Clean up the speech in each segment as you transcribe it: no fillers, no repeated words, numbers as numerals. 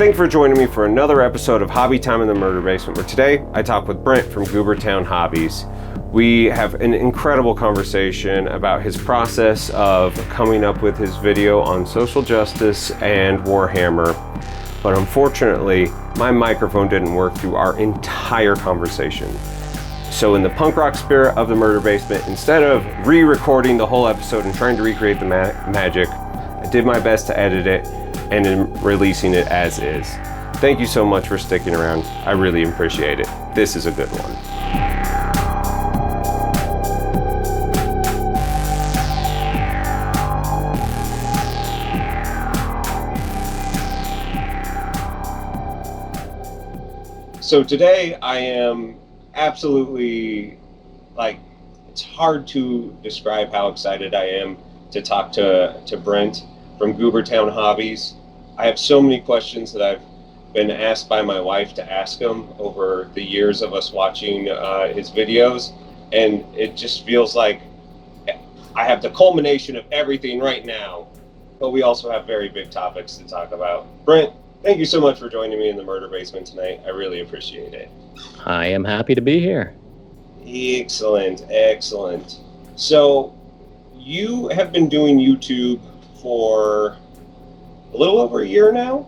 Thanks for joining me for another episode of Hobby Time in the Murder Basement, where today I talk with Brent from Goobertown Hobbies. We have an incredible conversation about his process of coming up with his video on social justice and Warhammer. But unfortunately, my microphone didn't work through our entire conversation. So in the punk rock spirit of the Murder Basement, instead of re-recording the whole episode and trying to recreate the magic, I did my best to edit it and in releasing it as is. Thank you so much for sticking around. I really appreciate it. This is a good one. So today I am absolutely, it's hard to describe how excited I am to talk to Brent from Goobertown Hobbies. I have so many questions that I've been asked by my wife to ask him over the years of us watching his videos, and it just feels like I have the culmination of everything right now, but we also have very big topics to talk about. Brent, thank you so much for joining me in the Murder Basement tonight. I really appreciate it. I am happy to be here. Excellent, excellent. So you have been doing YouTube for a little over a year now?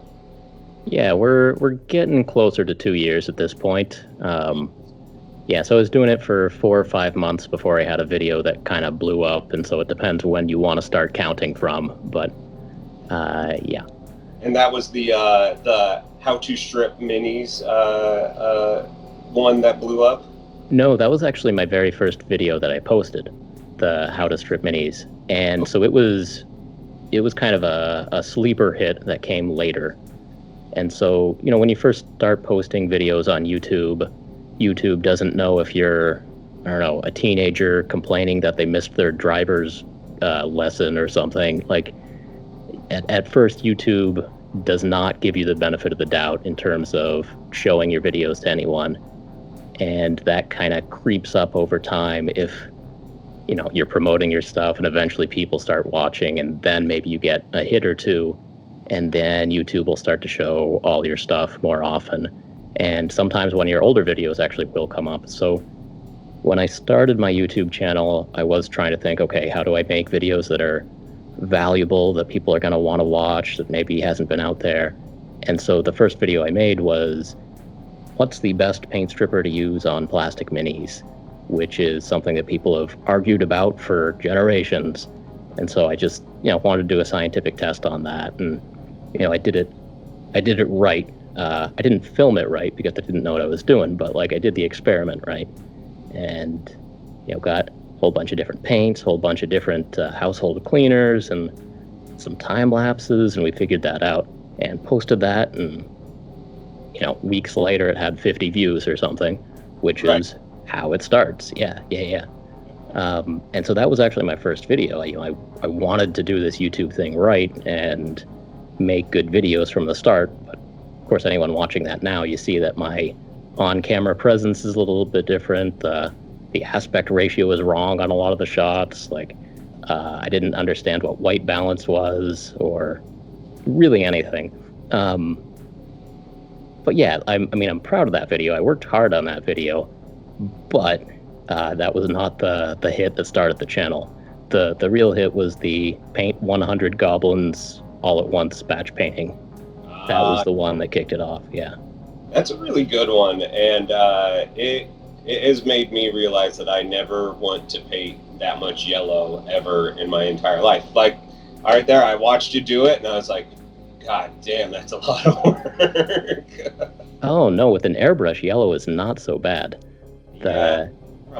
Yeah, we're getting closer to 2 years at this point. So I was doing it for 4 or 5 months before I had a video that kind of blew up, and so it depends when you want to start counting from, but yeah. And that was the how to strip minis one that blew up? No, that was actually my very first video that I posted, the how to strip minis. And so it was kind of a sleeper hit that came later. And so, when you first start posting videos on YouTube doesn't know if you're, a teenager complaining that they missed their driver's lesson or something. Like, at first, YouTube does not give you the benefit of the doubt in terms of showing your videos to anyone. And that kind of creeps up over time if you're promoting your stuff and eventually people start watching, and then maybe you get a hit or two, and then YouTube will start to show all your stuff more often. And sometimes one of your older videos actually will come up. So when I started my YouTube channel, I was trying to think, okay, how do I make videos that are valuable, that people are going to want to watch, that maybe hasn't been out there? And so the first video I made was, what's the best paint stripper to use on plastic minis? Which is something that people have argued about for generations. And so I just, wanted to do a scientific test on that. And, I did it right. I didn't film it right because I didn't know what I was doing, but I did the experiment right. And, got a whole bunch of different paints, a whole bunch of different household cleaners and some time lapses. And we figured that out and posted that. And, weeks later it had 50 views or something, which is how it starts. Yeah. And so that was actually my first video. I wanted to do this YouTube thing right and make good videos from the start. But of course, anyone watching that now, you see that my on-camera presence is a little bit different. The aspect ratio is wrong on a lot of the shots. I didn't understand what white balance was or really anything. But yeah, I'm proud of that video. I worked hard on that video. But that was not the hit that started the channel. The real hit was the paint 100 goblins all at once batch painting. That was the one that kicked it off, yeah. That's a really good one, and it has made me realize that I never want to paint that much yellow ever in my entire life. Right there, I watched you do it, and I was like, God damn, that's a lot of work. Oh no, with an airbrush, yellow is not so bad.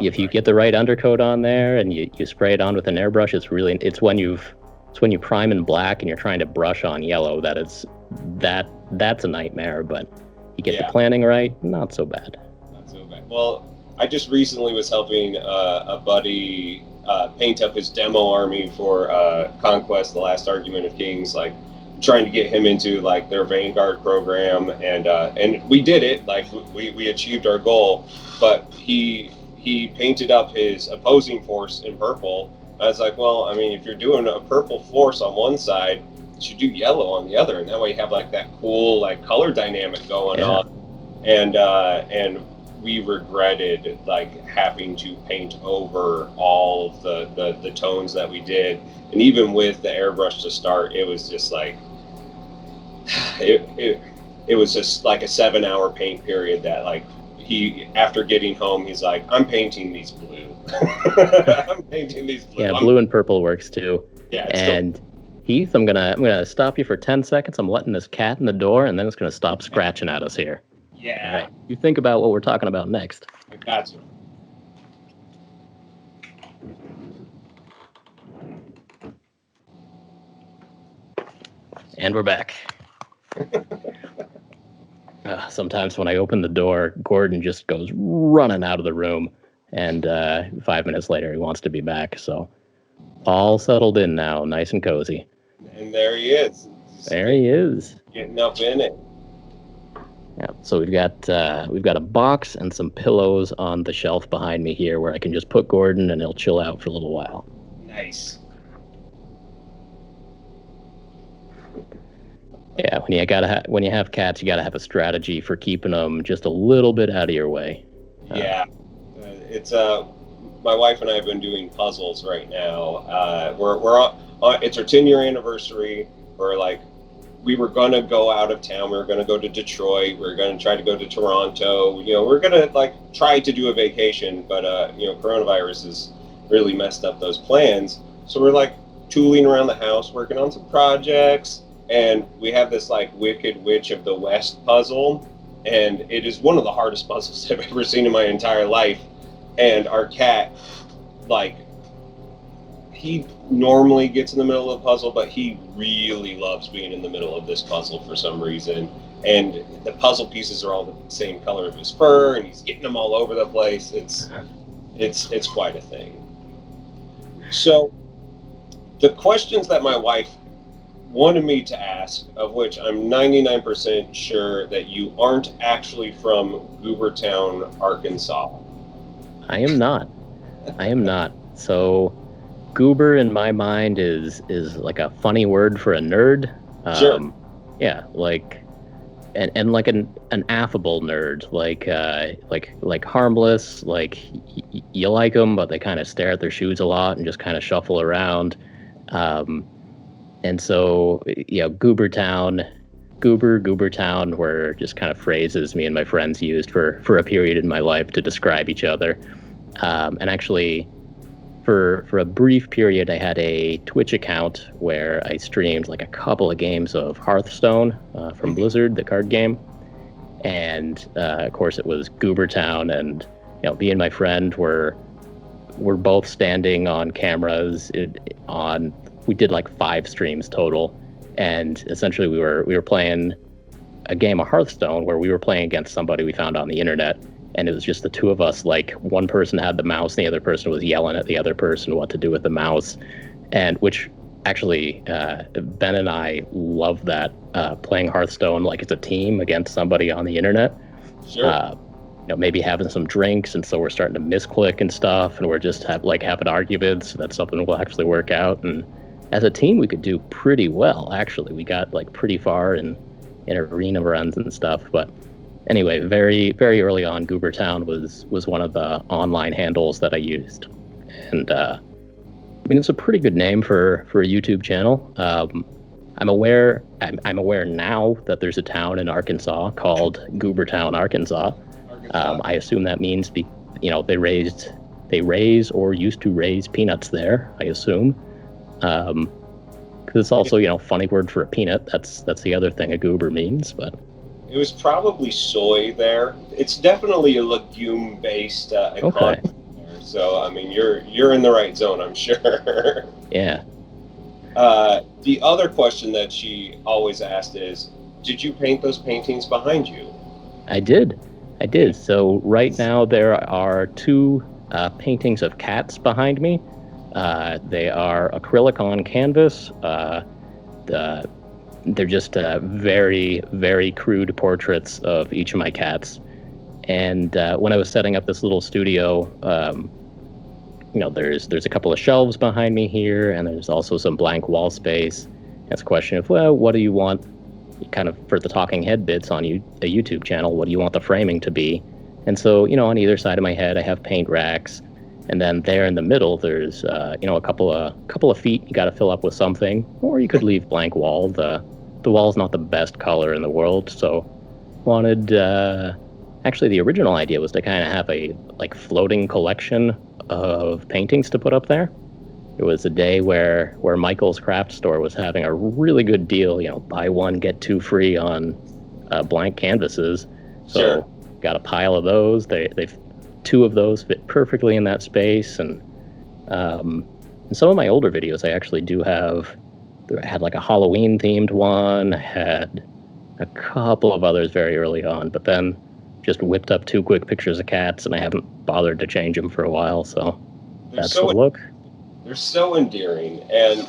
If you get the right undercoat on there and you spray it on with an airbrush, it's when you prime in black and you're trying to brush on yellow that's a nightmare. But you get the planning right, not so bad. Not so bad. Well, I just recently was helping a buddy paint up his demo army for Conquest: The Last Argument of Kings, trying to get him into their Vanguard program, and we did it. We achieved our goal, but he painted up his opposing force in purple. I was like, well, if you're doing a purple force on one side, should do yellow on the other, and that way you have like that cool like color dynamic going on. And we regretted like having to paint over all the tones that we did, and even with the airbrush to start, it was just like it was just like a 7-hour paint period that like he, after getting home, he's like, I'm painting these blue. I'm painting these blue. Yeah, blue and purple works too. Yeah. And Heath, I'm gonna stop you for 10 seconds. I'm letting this cat in the door, and then it's gonna stop scratching at us here. Yeah. All right. You think about what we're talking about next. I got you. And we're back. Sometimes when I open the door, Gordon just goes running out of the room, and 5 minutes later he wants to be back. So all settled in now, nice and cozy. And there he is. There he is. Getting up in it. Yeah. So we've got a box and some pillows on the shelf behind me here, where I can just put Gordon and he'll chill out for a little while. Nice. Yeah, when you have cats, you gotta have a strategy for keeping them just a little bit out of your way. Yeah, it's my wife and I have been doing puzzles right now. We're on, it's our 10-year anniversary. We were gonna go out of town. We were gonna go to Detroit. We were gonna try to go to Toronto. We're gonna try to do a vacation, but coronavirus has really messed up those plans. So we're tooling around the house, working on some projects. And we have this Wicked Witch of the West puzzle, and it is one of the hardest puzzles I've ever seen in my entire life. And our cat, he normally gets in the middle of the puzzle, but he really loves being in the middle of this puzzle for some reason. And the puzzle pieces are all the same color of his fur, and he's getting them all over the place. It's quite a thing. So the questions that my wife wanted me to ask, of which I'm 99% sure that you aren't actually from Goobertown, Arkansas. I am not. So goober in my mind is like a funny word for a nerd. Sure. Yeah, and like an affable nerd, like harmless, you like them, but they kind of stare at their shoes a lot and just kind of shuffle around. And so, Goobertown were just kind of phrases me and my friends used for a period in my life to describe each other. And actually, for a brief period, I had a Twitch account where I streamed a couple of games of Hearthstone from Blizzard, the card game. And of course, it was Goobertown, and me and my friend were both standing on cameras we did 5 streams total, and essentially we were playing a game of Hearthstone where we were playing against somebody we found on the internet, and it was just the two of us. One person had the mouse and the other person was yelling at the other person what to do with the mouse, and which actually Ben and I love that, playing Hearthstone it's a team against somebody on the internet. Sure. Maybe having some drinks, and so we're starting to misclick and stuff, and we're just having arguments. That's something we'll actually work out, and as a team, we could do pretty well, actually. We got pretty far in arena runs and stuff. But anyway, very, very early on, Goobertown was one of the online handles that I used. And it's a pretty good name for a YouTube channel. I'm aware now that there's a town in Arkansas called Goobertown, Arkansas. I assume that means they raise or used to raise peanuts there, I assume. Because it's also, funny word for a peanut. That's the other thing a goober means, but it was probably soy there. It's definitely a legume-based economy there. So you're in the right zone, I'm sure. Yeah. The other question that she always asked is, did you paint those paintings behind you? I did. So right now there are 2 paintings of cats behind me. They are acrylic on canvas. They're just very, very crude portraits of each of my cats. And when I was setting up this little studio, there's a couple of shelves behind me here, and there's also some blank wall space. It's a question of, well, what do you want, kind of for the talking head bits on a YouTube channel, what do you want the framing to be? And so, on either side of my head, I have paint racks. And then there in the middle, there's, a couple of feet you got to fill up with something, or you could leave blank wall. The wall's not the best color in the world, so wanted, actually the original idea was to kind of have a floating collection of paintings to put up there. It was a day where Michael's craft store was having a really good deal, buy one, get two free on blank canvases. So Sure. Got a pile of those. They've two of those fit perfectly in that space. And in some of my older videos, I actually I had like a Halloween themed one. I had a couple of others very early on, but then just whipped up two quick pictures of cats, and I haven't bothered to change them for a while. So that's the look. They're so endearing, and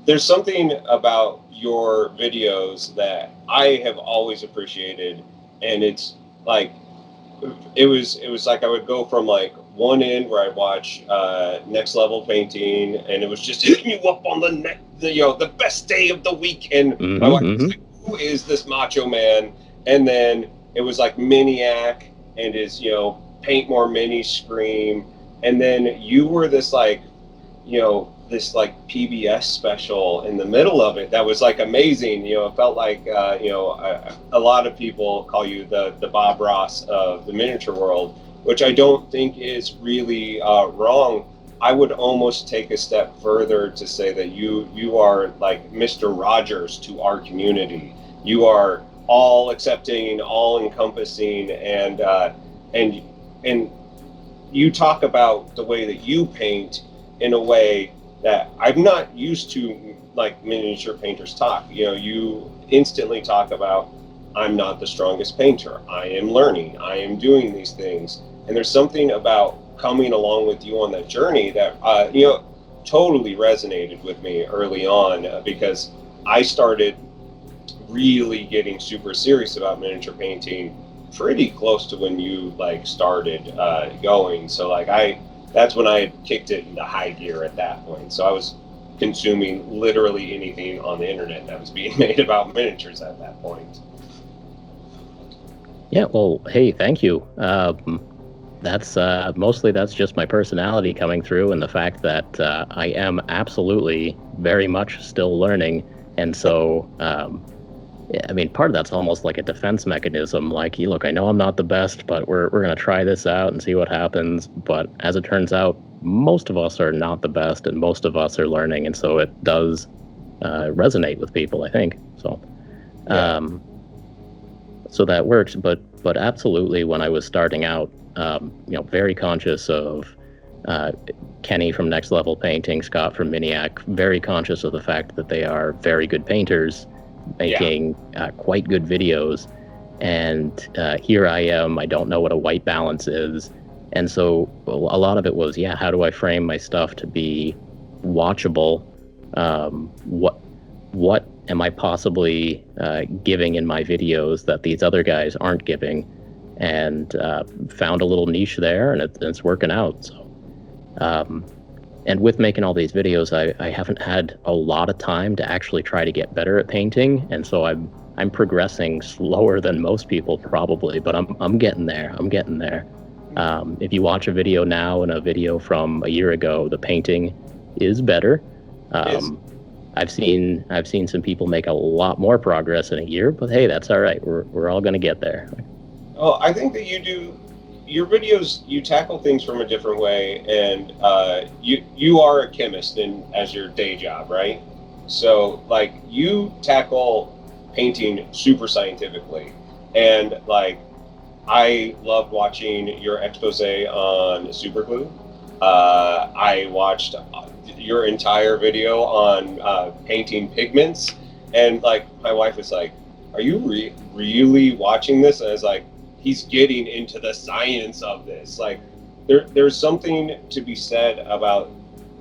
there's something about your videos that I have always appreciated, and it's it was like I would go from one end where I'd watch Next Level Painting, and it was just hitting you up on the best day of the week, and my wife was like, who is this macho man? And then it was like Miniac and his Paint More Mini Scream, and then you were this this PBS special in the middle of it that was amazing. It felt like a lot of people call you the Bob Ross of the miniature world, which I don't think is really wrong. I would almost take a step further to say that you are like Mr. Rogers to our community. You are all accepting, all encompassing, and you talk about the way that you paint in a way that I'm not used to, miniature painters talk. You instantly talk about, I'm not the strongest painter. I am learning. I am doing these things. And there's something about coming along with you on that journey that, totally resonated with me early on, because I started really getting super serious about miniature painting pretty close to when you started going. So that's when I kicked it into high gear at that point. So I was consuming literally anything on the internet that was being made about miniatures at that point. Yeah, well, hey, thank you. That's mostly that's just my personality coming through, and the fact that I am absolutely very much still learning. And so, part of that's almost like a defense mechanism. Look, I know I'm not the best, but we're going to try this out and see what happens. But as it turns out, most of us are not the best, and most of us are learning. And so it does resonate with people, I think. So, so that works. But absolutely, when I was starting out, very conscious of Kenny from Next Level Painting, Scott from Miniac, very conscious of the fact that they are very good painters, making quite good videos. And here I am, I don't know what a white balance is. And so a lot of it was, how do I frame my stuff to be watchable? What am I possibly giving in my videos that these other guys aren't giving? And found a little niche there, and it's working out. So, and with making all these videos, I haven't had a lot of time to actually try to get better at painting, and so I'm progressing slower than most people probably, but I'm getting there. I'm getting there. If you watch a video now and a video from a year ago, the painting is better. I've seen some people make a lot more progress in a year, but hey, that's all right. We're all going to get there. Well, I think that you do your videos. You tackle things from a different way, and you are a chemist as your day job, right? So you tackle painting super scientifically, and I loved watching your expose on superglue. I watched your entire video on painting pigments, and my wife was like, "Are you really watching this?" And I was like, he's getting into the science of this. There's something to be said about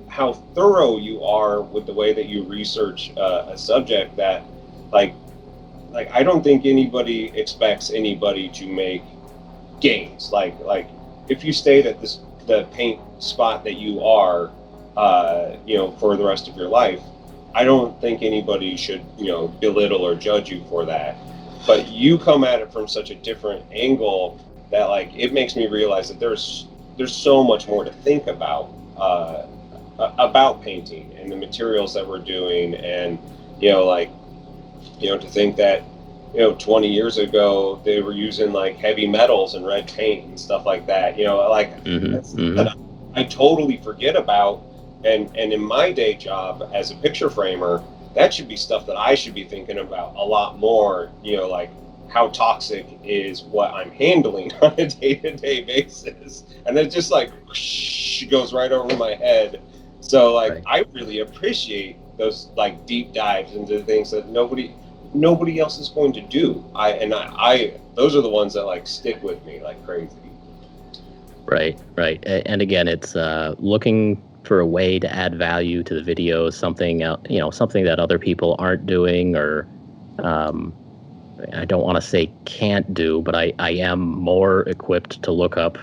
how thorough you are with the way that you research a subject that I don't think anybody expects anybody to make gains. If you stayed at the paint spot that you are, for the rest of your life, I don't think anybody should, belittle or judge you for that. But you come at it from such a different angle that, like, it makes me realize that there's so much more to think about painting and the materials that we're doing, and to think that 20 years ago they were using like heavy metals and red paint and stuff like that. That I totally forget about. And in my day job as a picture framer, that should be stuff that I should be thinking about a lot more, like how toxic is what I'm handling on a day-to-day basis. And it just like goes right over my head. So like, right. I really appreciate those like deep dives into things that nobody else is going to do. I those are the ones that like stick with me like crazy. Right. And again, it's looking for a way to add value to the video, something that other people aren't doing, or I don't want to say can't do, but I am more equipped to look up,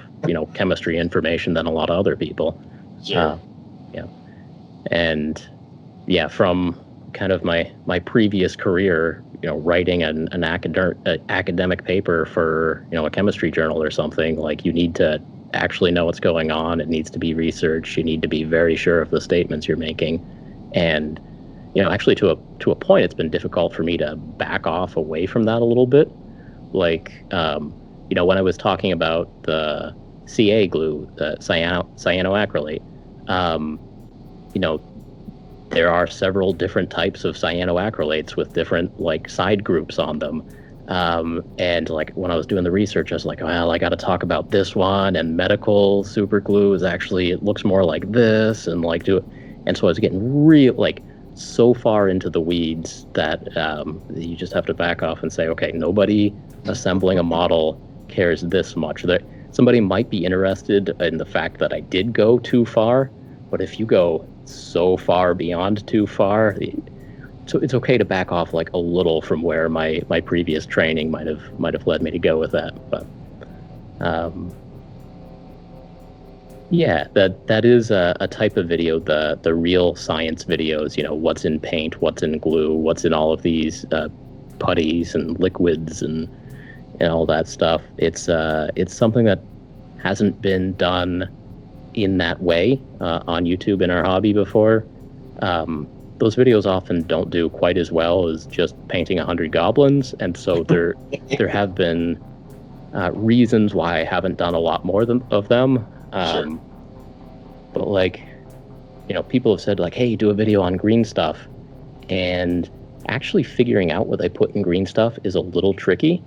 chemistry information than a lot of other people. Sure. And from kind of my previous career, writing an academic paper for, a chemistry journal or something, like you need to actually know what's going on. It needs to be researched. You need to be very sure of the statements you're making. And, actually to a point, it's been difficult for me to back off away from that a little bit. Like, when I was talking about the CA glue, the cyanoacrylate, there are several different types of cyanoacrylates with different like side groups on them. And like when I was doing the research, I was like, well, I got to talk about this one, and medical super glue is actually, it looks more like this, and like do it. And so I was getting real like so far into the weeds that you just have to back off and say, okay, nobody assembling a model cares this much. That somebody might be interested in the fact that I did go too far, but if you go so far beyond too far, so it's okay to back off like a little from where my previous training might have led me to go with that. But that is a type of video, the real science videos, what's in paint, what's in glue, what's in all of these putties and liquids and all that stuff. It's something that hasn't been done in that way on YouTube in our hobby before. Those videos often don't do quite as well as just painting 100 goblins, and so there have been reasons why I haven't done a lot more of them. Sure. But like, people have said like, hey, do a video on green stuff, and actually figuring out what I put in green stuff is a little tricky.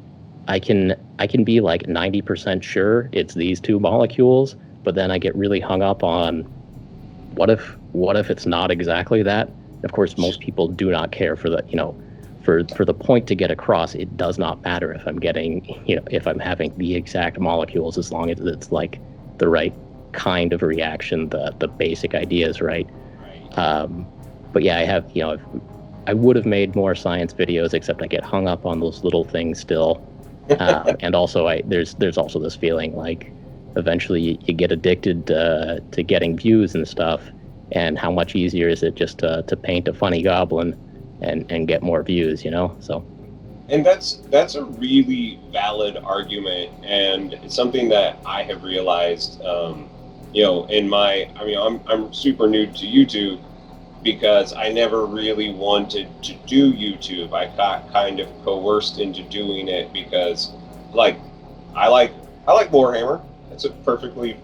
I can be like 90% sure it's these two molecules, but then I get really hung up on what if it's not exactly that. Of course, most people do not care for the, for the point to get across. It does not matter if I'm getting, if I'm having the exact molecules, as long as it's like the right kind of reaction, the basic idea is right. But yeah, I have, I would have made more science videos, except I get hung up on those little things still. And also there's also this feeling like eventually you get addicted to getting views and stuff. And how much easier is it just to paint a funny goblin and get more views, So. And that's a really valid argument, and it's something that I have realized, I'm super new to YouTube because I never really wanted to do YouTube. I got kind of coerced into doing it because, like, I like Warhammer. It's a perfectly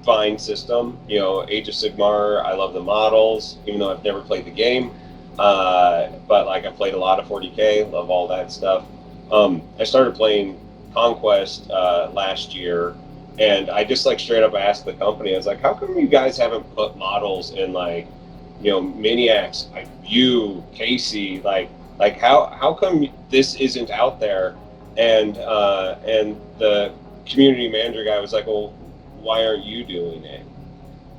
fine system. Age of Sigmar, I love the models, even though I've never played the game. But like I played a lot of 40K, love all that stuff. I started playing Conquest last year, and I just like straight up asked the company, I was like, how come you guys haven't put models in like, Maniacs, like you, Casey, like how come this isn't out there? And the community manager guy was like, well, why aren't you doing it?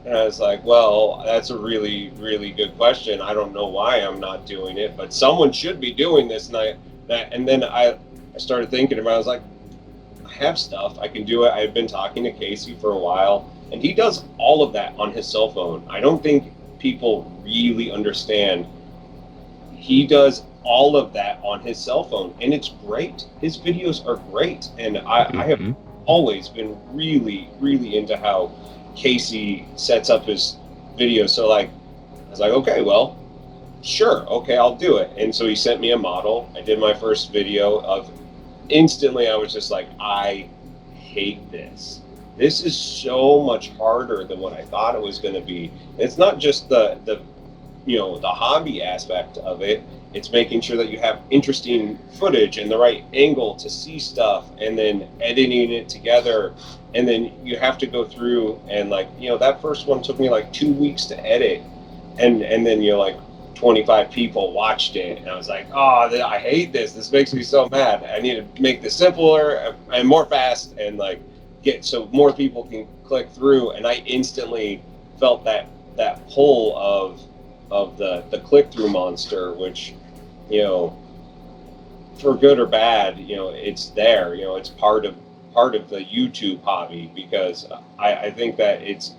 And I was like, well, that's a really, really good question. I don't know why I'm not doing it, but someone should be doing this. And then I started thinking about it. I was like, I have stuff, I can do it. I've been talking to Casey for a while, and he does all of that on his cell phone. I don't think people really understand he does all of that on his cell phone, and it's great. His videos are great, and I have always been really, really into how Casey sets up his videos. So like, I was like, okay, well, sure, okay, I'll do it. And so he sent me a model. I did my first video of, instantly I was just like, I hate this. This is so much harder than what I thought it was going to be. It's not just the hobby aspect of it. It's making sure that you have interesting footage and the right angle to see stuff, and then editing it together. And then you have to go through and that first one took me like 2 weeks to edit. And then 25 people watched it, and I was like, oh, I hate this. This makes me so mad. I need to make this simpler and more fast, and get so more people can click through. And I instantly felt that pull of the click-through monster, which, for good or bad, it's there. It's part of the YouTube hobby, because I think that it's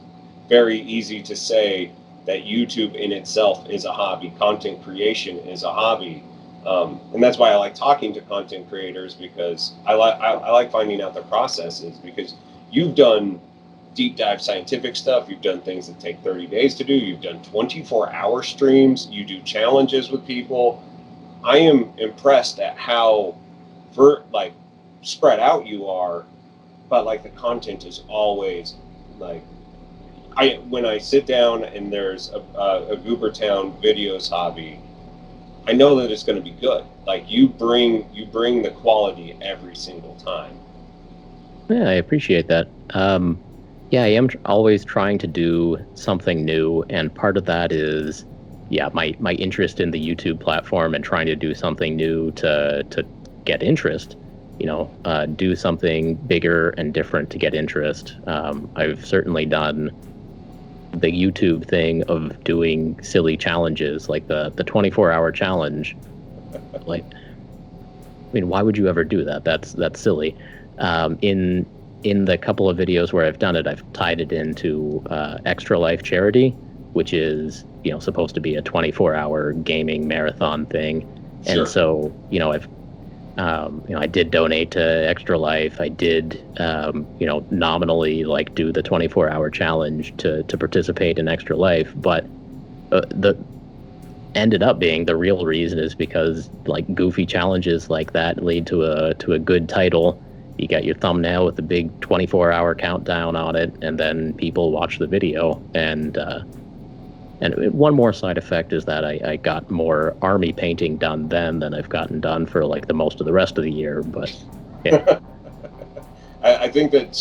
very easy to say that YouTube in itself is a hobby. Content creation is a hobby. And that's why I like talking to content creators, because I like finding out their processes, because you've done deep dive scientific stuff. You've done things that take 30 days to do. You've done 24-hour streams. You do challenges with people. I am impressed at how spread out you are, but the content is always when I sit down and there's a Goobertown videos hobby, I know that it's going to be good. You bring the quality every single time. Yeah, I appreciate that. Yeah, I am always trying to do something new, and part of that is, my interest in the YouTube platform and trying to do something new to get interest. Do something bigger and different to get interest. I've certainly done the YouTube thing of doing silly challenges, like the 24-hour challenge. Why would you ever do that? That's silly. In the couple of videos where I've done it, I've tied it into Extra Life Charity, which is supposed to be a 24-hour gaming marathon thing. Sure. And so I did donate to Extra Life. I did nominally do the 24-hour challenge to participate in Extra Life, but the ended up being the real reason is because goofy challenges like that lead to a good title. You got your thumbnail with the big 24-hour countdown on it, and then people watch the video. And one more side effect is that I got more army painting done then than I've gotten done for the most of the rest of the year. But yeah. I think that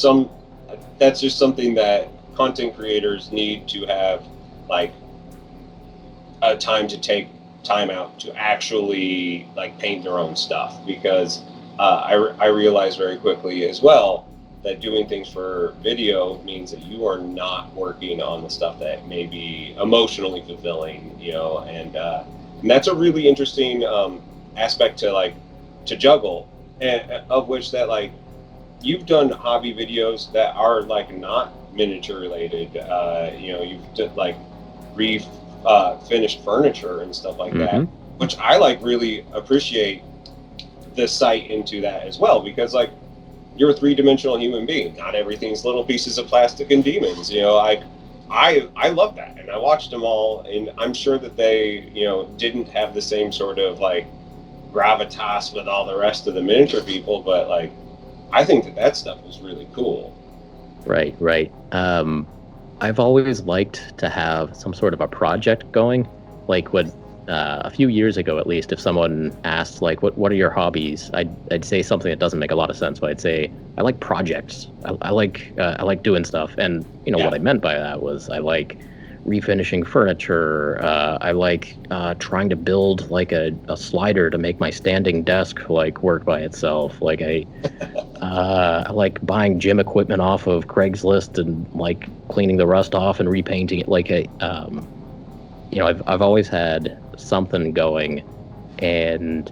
that's just something that content creators need to have a time to take time out to actually paint their own stuff, because I realized very quickly as well that doing things for video means that you are not working on the stuff that may be emotionally fulfilling, and that's a really interesting aspect to juggle, and of which that you've done hobby videos that are not miniature related. You've done finished furniture and stuff like that, which I really appreciate the sight into that as well, because you're a three-dimensional human being. Not everything's little pieces of plastic and demons. I love that, and I watched them all, and I'm sure that they didn't have the same sort of gravitas with all the rest of the miniature people, but I think that stuff was really cool. Right. I've always liked to have some sort of a project going. When a few years ago, at least, if someone asked what are your hobbies, I'd say something that doesn't make a lot of sense, but I'd say I like projects. I like doing stuff, and what I meant by that was I like refinishing furniture. I like trying to build a slider to make my standing desk work by itself. I like buying gym equipment off of Craigslist and cleaning the rust off and repainting it. I've always had something going, and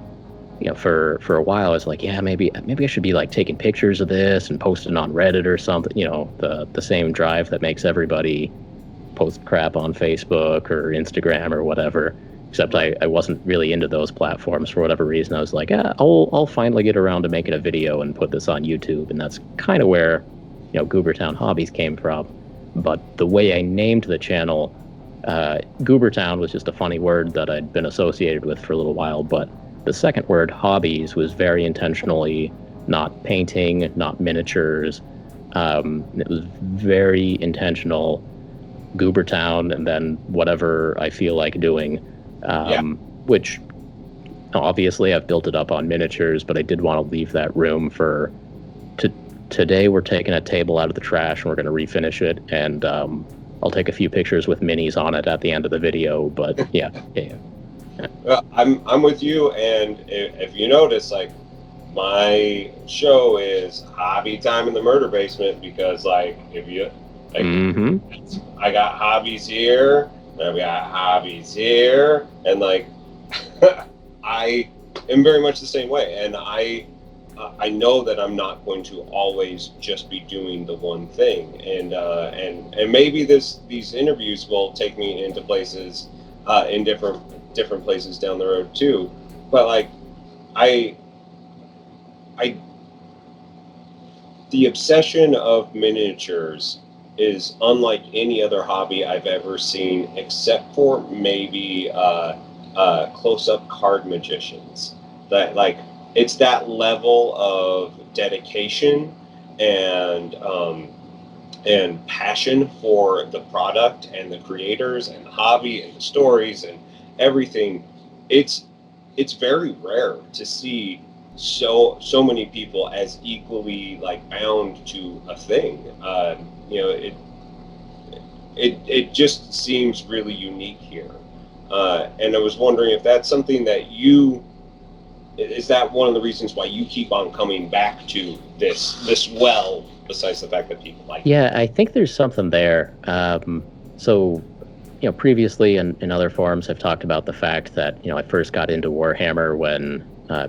for a while I was maybe I should be taking pictures of this and posting on Reddit or something, the same drive that makes everybody post crap on Facebook or Instagram or whatever. except I wasn't really into those platforms for whatever reason. I was like, I'll finally get around to making a video and put this on YouTube, and that's kind of where, Goobertown Hobbies came from. But the way I named the channel, Goobertown was just a funny word that I'd been associated with for a little while, but the second word, hobbies, was very intentionally not painting, not miniatures. It was very intentional, Goobertown, and then whatever I feel like doing, which obviously I've built it up on miniatures, but I did want to leave that room for today. We're taking a table out of the trash and we're going to refinish it, and I'll take a few pictures with minis on it at the end of the video. But yeah. Well, I'm with you, and if you notice, like, my show is Hobby Time in the Murder Basement, because I got hobbies here, and I've got hobbies here, and like I am very much the same way, and I know that I'm not going to always just be doing the one thing, and maybe these interviews will take me into places in different places down the road too, but like the obsession of miniatures is unlike any other hobby I've ever seen, except for maybe close-up card magicians. That, like, it's that level of dedication and passion for the product and the creators and the hobby and the stories and everything. It's very rare to see so many people as equally like bound to a thing. It just seems really unique here, and I was wondering if that's something that is that one of the reasons why you keep on coming back to this well, besides the fact that people like it? I think there's something there. So previously in other forums, I've talked about the fact that, I first got into Warhammer when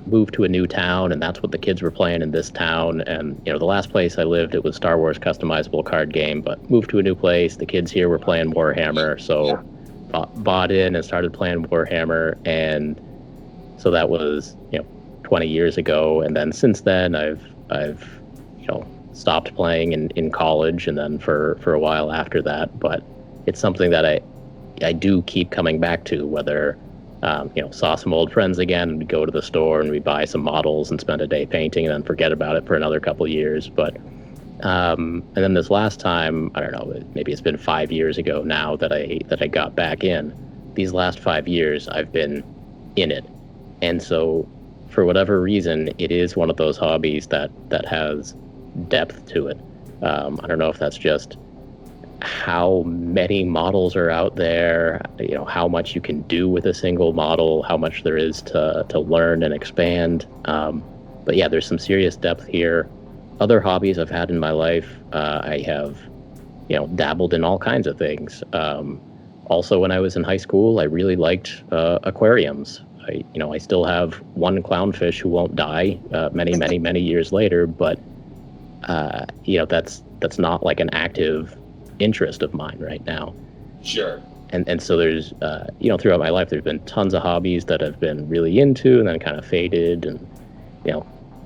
moved to a new town, and that's what the kids were playing in this town. And, the last place I lived, it was Star Wars customizable card game, but moved to a new place. The kids here were playing Warhammer, so bought in and started playing Warhammer. And so that was, 20 years ago. And then since then, I've stopped playing in college, and then for a while after that. But it's something that I do keep coming back to, whether, saw some old friends again, and we go to the store and we buy some models and spend a day painting and then forget about it for another couple of years. But, and then this last time, I don't know, maybe it's been 5 years ago now that I got back in. These last 5 years, I've been in it. And so for whatever reason, it is one of those hobbies that has depth to it. I don't know if that's just how many models are out there, how much you can do with a single model, how much there is to learn and expand. But yeah, there's some serious depth here. Other hobbies I've had in my life, I have, dabbled in all kinds of things. Also, when I was in high school, I really liked aquariums. I still have one clownfish who won't die many years later, but that's not like an active interest of mine right now. Sure. And so there's throughout my life there's been tons of hobbies that I've been really into and then kind of faded. And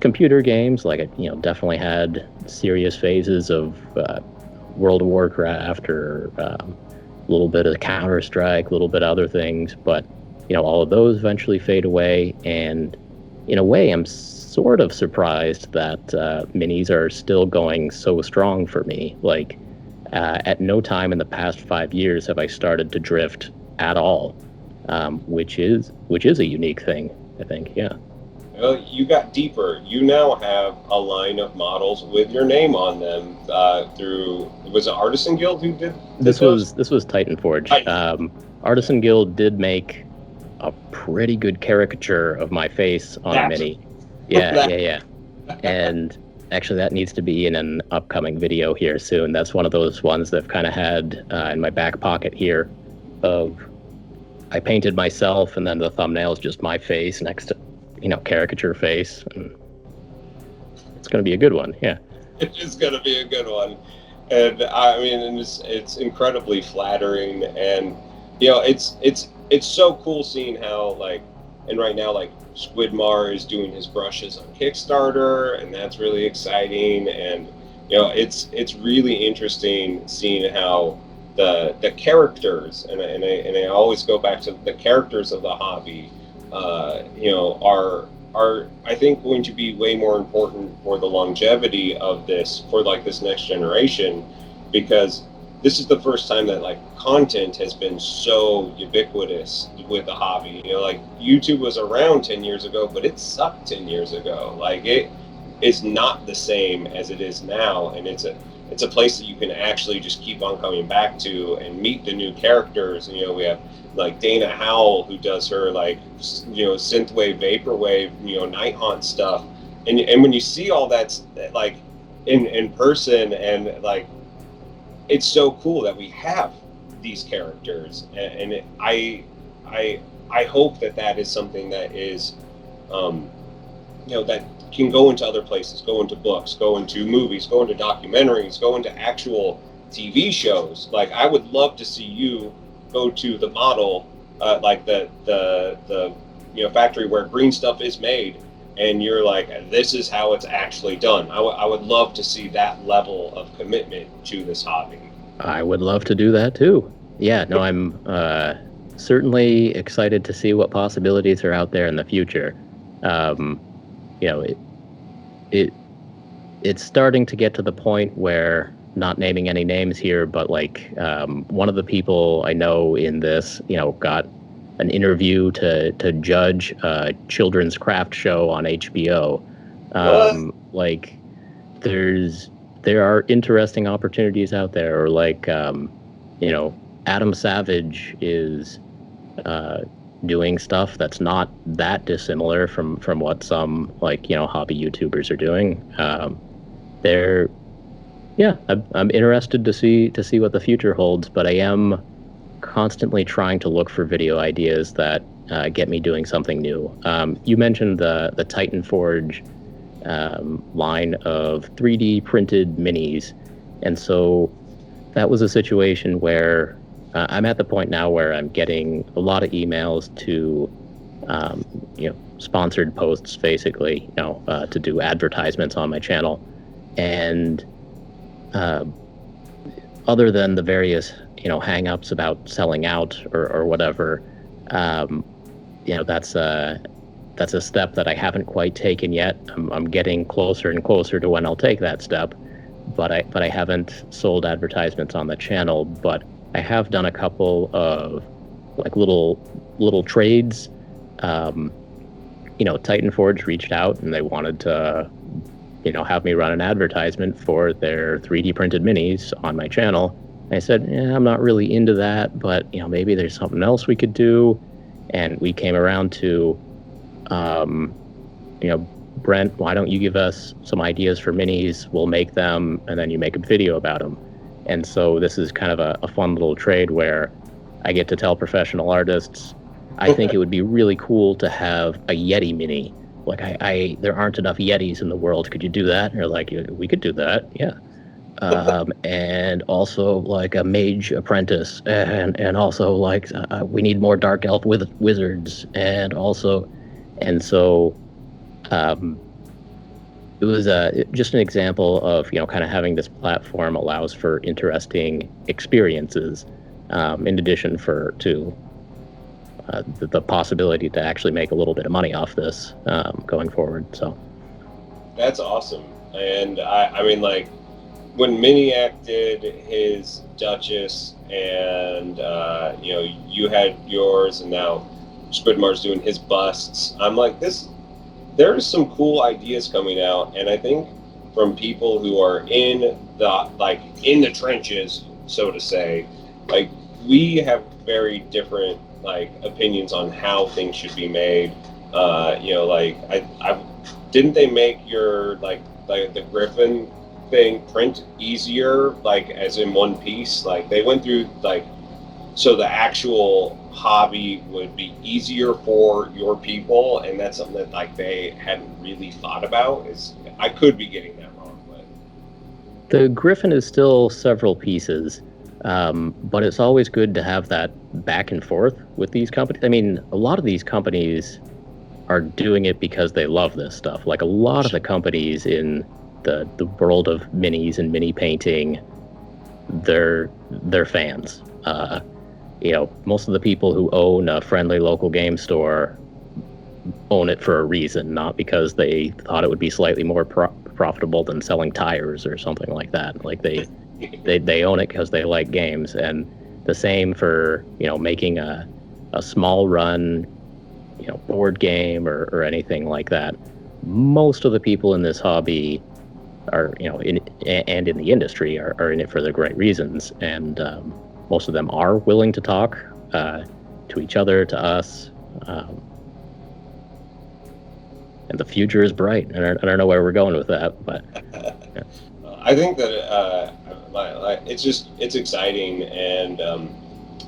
computer games, like I definitely had serious phases of World of Warcraft, or a little bit of Counter-Strike, a little bit of other things, but all of those eventually fade away. And in a way, I'm sort of surprised that minis are still going so strong for me. Like, at no time in the past 5 years have I started to drift at all, which is a unique thing, I think. Yeah. Well, you got deeper. You now have a line of models with your name on them through. Was it Artisan Guild who did this? This was Titan Forge. Artisan Guild did make a pretty good caricature of my face on a mini. Yeah. And actually, that needs to be in an upcoming video here soon. That's one of those ones that I've kind of had in my back pocket here. I painted myself, and then the thumbnail is just my face next to, caricature face. And it's going to be a good one, yeah. It is going to be a good one. And I mean, it's incredibly flattering. And, it's it's so cool seeing how like, and right now like Squidmar is doing his brushes on Kickstarter, and that's really exciting. And it's really interesting seeing how the characters, and I always go back to the characters of the hobby, are I think going to be way more important for the longevity of this, for like this next generation, because this is the first time that like content has been so ubiquitous with the hobby. Like YouTube was around 10 years ago, but it sucked 10 years ago. Like it is not the same as it is now, and it's a place that you can actually just keep on coming back to and meet the new characters. We have like Dana Howell, who does her like synthwave, vaporwave, night haunt stuff, and when you see all that like in person, and like it's so cool that we have these characters, and I hope that is something that is that can go into other places, go into books, go into movies, go into documentaries, go into actual TV shows. Like I would love to see you go to the model, like the factory where green stuff is made, and you're like, this is how it's actually done. I would love to see that level of commitment to this hobby. I would love to do that too. Yeah, no, I'm certainly excited to see what possibilities are out there in the future. It's starting to get to the point where, not naming any names here, but like one of the people I know in this, got an interview to judge a children's craft show on HBO. Like there are interesting opportunities out there, or like Adam Savage is doing stuff that's not that dissimilar from what some like hobby YouTubers are doing. I'm interested to see what the future holds, but I am constantly trying to look for video ideas that get me doing something new. You mentioned the Titan Forge line of 3D printed minis, and so that was a situation where I'm at the point now where I'm getting a lot of emails to sponsored posts, basically, to do advertisements on my channel. And other than the various hang-ups about selling out or whatever, that's a step that I haven't quite taken yet. I'm getting closer and closer to when I'll take that step, but I haven't sold advertisements on the channel. But I have done a couple of like little trades. Titan Forge reached out and they wanted to have me run an advertisement for their 3D printed minis on my channel. I said, I'm not really into that, but maybe there's something else we could do. And we came around to Brent, why don't you give us some ideas for minis? We'll make them, and then you make a video about them. And so this is kind of a fun little trade where I get to tell professional artists, I think it would be really cool to have a Yeti mini. Like there aren't enough Yetis in the world. Could you do that? And they're like, we could do that. Yeah. And also like a mage apprentice, and also like we need more dark elf wizards, and so it was just an example of kind of having this platform allows for interesting experiences, in addition to the possibility to actually make a little bit of money off this going forward. So that's awesome. And I mean, like when Miniac did his Duchess, and you had yours, and now Squidmar's doing his busts, I'm like, there's some cool ideas coming out, and I think from people who are in the trenches, so to say, like we have very different like opinions on how things should be made. Like I didn't they make your like the Griffin thing print easier, like as in one piece? Like they went through like so the actual hobby would be easier for your people, and that's something that like they hadn't really thought about. I could be getting that wrong, but the Griffin is still several pieces. But it's always good to have that back and forth with these companies. I mean, a lot of these companies are doing it because they love this stuff. Like a lot of the companies in the world of minis and mini painting, they're fans. Most of the people who own a friendly local game store own it for a reason, not because they thought it would be slightly more profitable than selling tires or something like that. Like they own it because they like games. And the same for making a small run board game or anything like that. Most of the people in this hobby are in the industry are in it for the right reasons, and most of them are willing to talk to each other, to us. And the future is bright. I don't know where we're going with that, but yeah. I think that it's exciting, and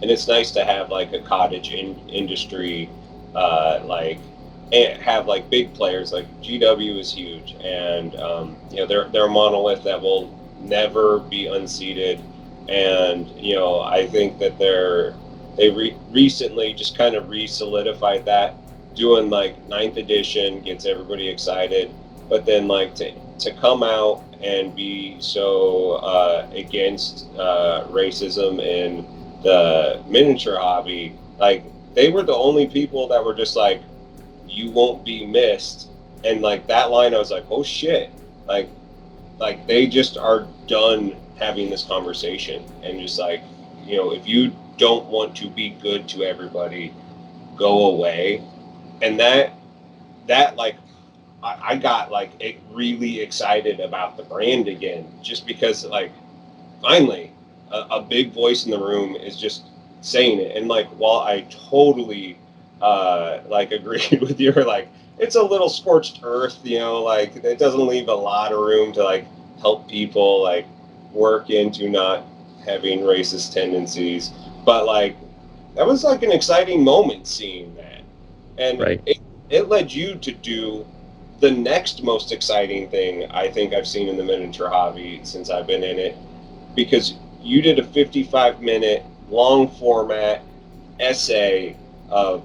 it's nice to have like a cottage industry, and have like big players. Like GW is huge, and they're a monolith that will never be unseated. And I think that they recently just kind of re-solidified that, doing like 9th edition gets everybody excited, but then like to come out and be so against racism in the miniature hobby, like they were the only people that were just like, you won't be missed. And like that line, I was like, oh shit, like they just are done having this conversation, and just like, if you don't want to be good to everybody, go away. And that like, I got like really excited about the brand again, just because like finally a big voice in the room is just saying it. And like, while I totally like agreed with you, like it's a little scorched earth, like it doesn't leave a lot of room to like help people like work into not having racist tendencies. But like that was like an exciting moment seeing that. And right. it led you to do the next most exciting thing I think I've seen in the miniature hobby since I've been in it, because you did a 55-minute long format essay of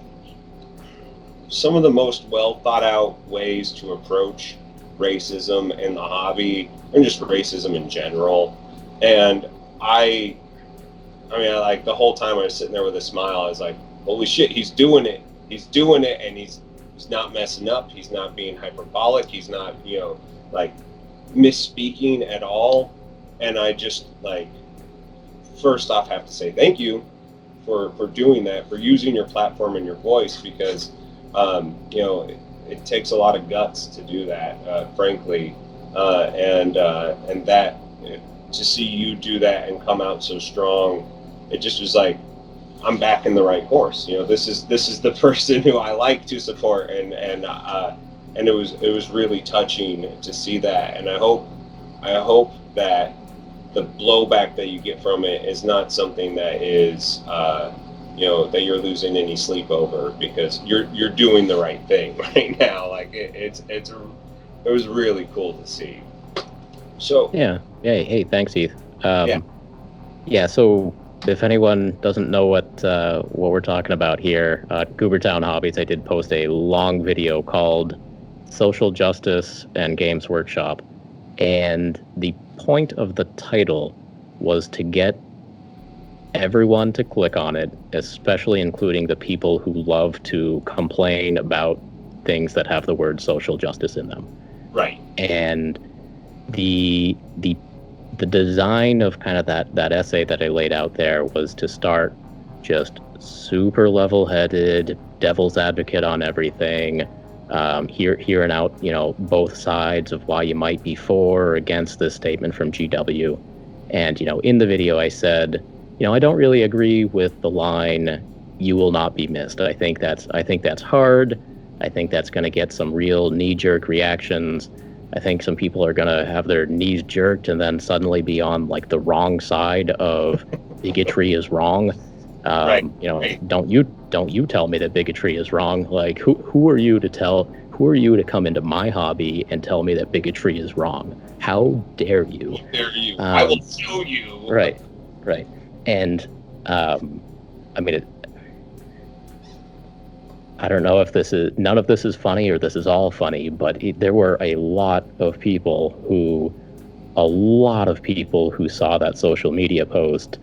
some of the most well thought out ways to approach racism in the hobby, and just racism in general. And I mean, like the whole time I was sitting there with a smile, I was like, holy shit, he's doing it, and he's not messing up, he's not being hyperbolic, he's not like misspeaking at all. And I just like, first off, have to say thank you for doing that, for using your platform and your voice, because it takes a lot of guts to do that, frankly, and that to see you do that and come out so strong, it just was like, I'm back in the right course. This is the person who I like to support, and it was really touching to see that. And I hope that the blowback that you get from it is not something that is that you're losing any sleep over, because you're doing the right thing right now. Like it was really cool to see. So yeah. Hey, thanks, Heath. So if anyone doesn't know what we're talking about here, Goobertown Hobbies, I did post a long video called Social Justice and Games Workshop, and the point of the title was to get everyone to click on it, especially including the people who love to complain about things that have the word social justice in them. Right. And the design of kind of that essay that I laid out there was to start just super level-headed, devil's advocate on everything, hearing out both sides of why you might be for or against this statement from GW. And in the video I said, I don't really agree with the line, "You will not be missed." I think that's hard. I think that's going to get some real knee-jerk reactions. I think some people are going to have their knees jerked and then suddenly be on like the wrong side of bigotry is wrong. Right. Don't you tell me that bigotry is wrong. Like who are you to come into my hobby and tell me that bigotry is wrong? How dare you? I will show you. Right. And I mean, I don't know if none of this is funny or this is all funny, but there were a lot of people who saw that social media post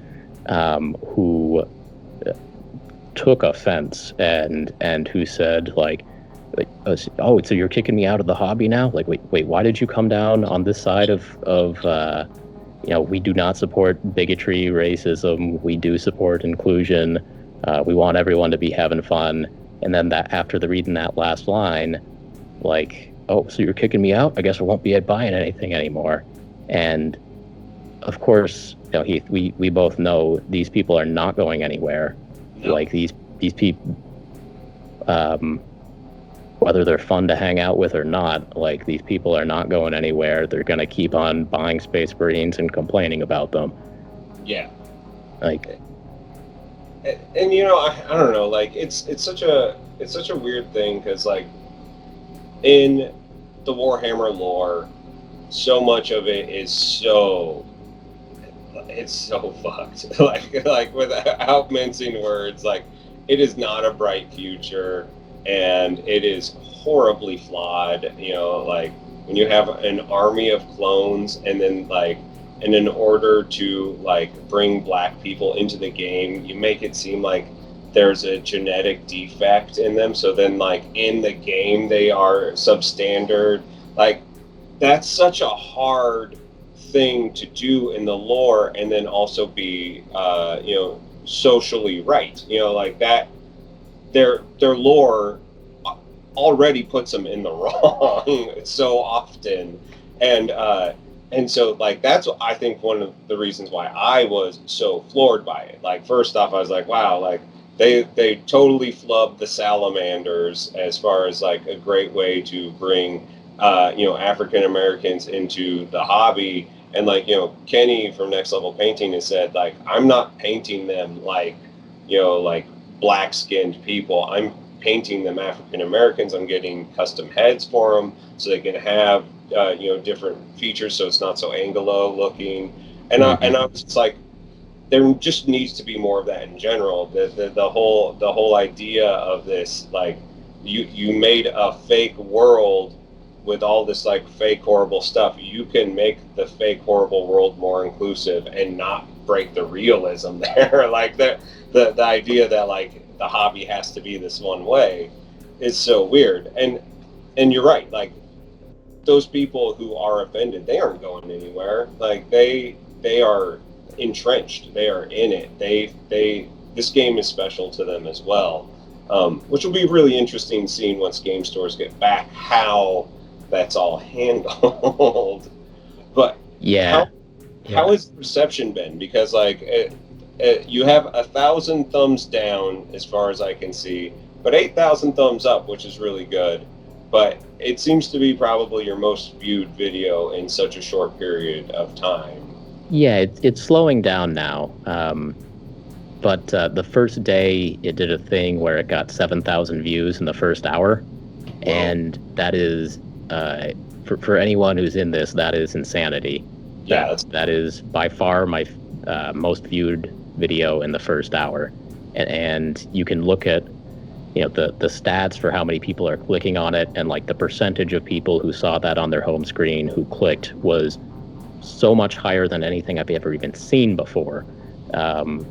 who took offense and who said like, oh, so you're kicking me out of the hobby now? Like, wait, why did you come down on this side of we do not support bigotry, racism. We do support inclusion. We want everyone to be having fun. And then that after reading that last line, like, oh, so you're kicking me out? I guess I won't be buying anything anymore. And of course, we both know these people are not going anywhere. No. Like these people, whether they're fun to hang out with or not, like these people are not going anywhere. They're gonna keep on buying Space Marines and complaining about them. Yeah. Like. And I don't know, like it's such a weird thing because like in the Warhammer lore, so much of it is it's so fucked. like without mincing words, like it is not a bright future and it is horribly flawed. Like when you have an army of clones and then like. And in order to like bring black people into the game, you make it seem like there's a genetic defect in them. So then like in the game, they are substandard. Like that's such a hard thing to do in the lore and then also be, socially right. Like that, their lore already puts them in the wrong so often. And so, like, that's, I think, one of the reasons why I was so floored by it. Like, first off, I was like, wow, like, they totally flubbed the salamanders as far as, like, a great way to bring, African Americans into the hobby. And, like, Kenny from Next Level Painting has said, like, I'm not painting them like, like black-skinned people. I'm painting them African Americans. I'm getting custom heads for them so they can have different features, so it's not so Anglo looking. And I was just like, there just needs to be more of that in general. The whole idea of this, like, you made a fake world with all this like fake horrible stuff. You can make the fake horrible world more inclusive and not break the realism there. Like the idea that like the hobby has to be this one way is so weird. And you're right, like those people who are offended, they aren't going anywhere. Like they are entrenched. They are in it. This game is special to them as well, which will be really interesting seeing once game stores get back how that's all handled. But yeah, how has the reception been? Because like you have 1,000 thumbs down as far as I can see, but 8,000 thumbs up, which is really good. But it seems to be probably your most viewed video in such a short period of time. Yeah, it's slowing down now. But the first day it did a thing where it got 7,000 views in the first hour. Whoa. And that is, for anyone who's in this, that is insanity. Yeah, that is by far my most viewed video in the first hour. And you can look at the stats for how many people are clicking on it, and like the percentage of people who saw that on their home screen who clicked was so much higher than anything I've ever even seen before. You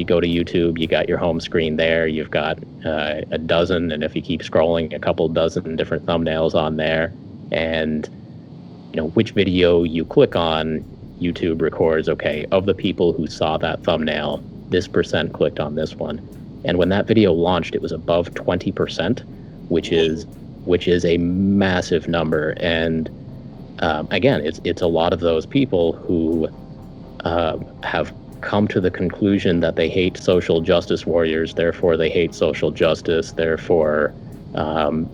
go to YouTube, you got your home screen there, you've got a dozen, and if you keep scrolling, a couple dozen different thumbnails on there, and which video you click on, YouTube records, okay, of the people who saw that thumbnail, this percent clicked on this one. And when that video launched, it was above 20%, which is a massive number. And again, it's a lot of those people who have come to the conclusion that they hate social justice warriors, therefore they hate social justice, therefore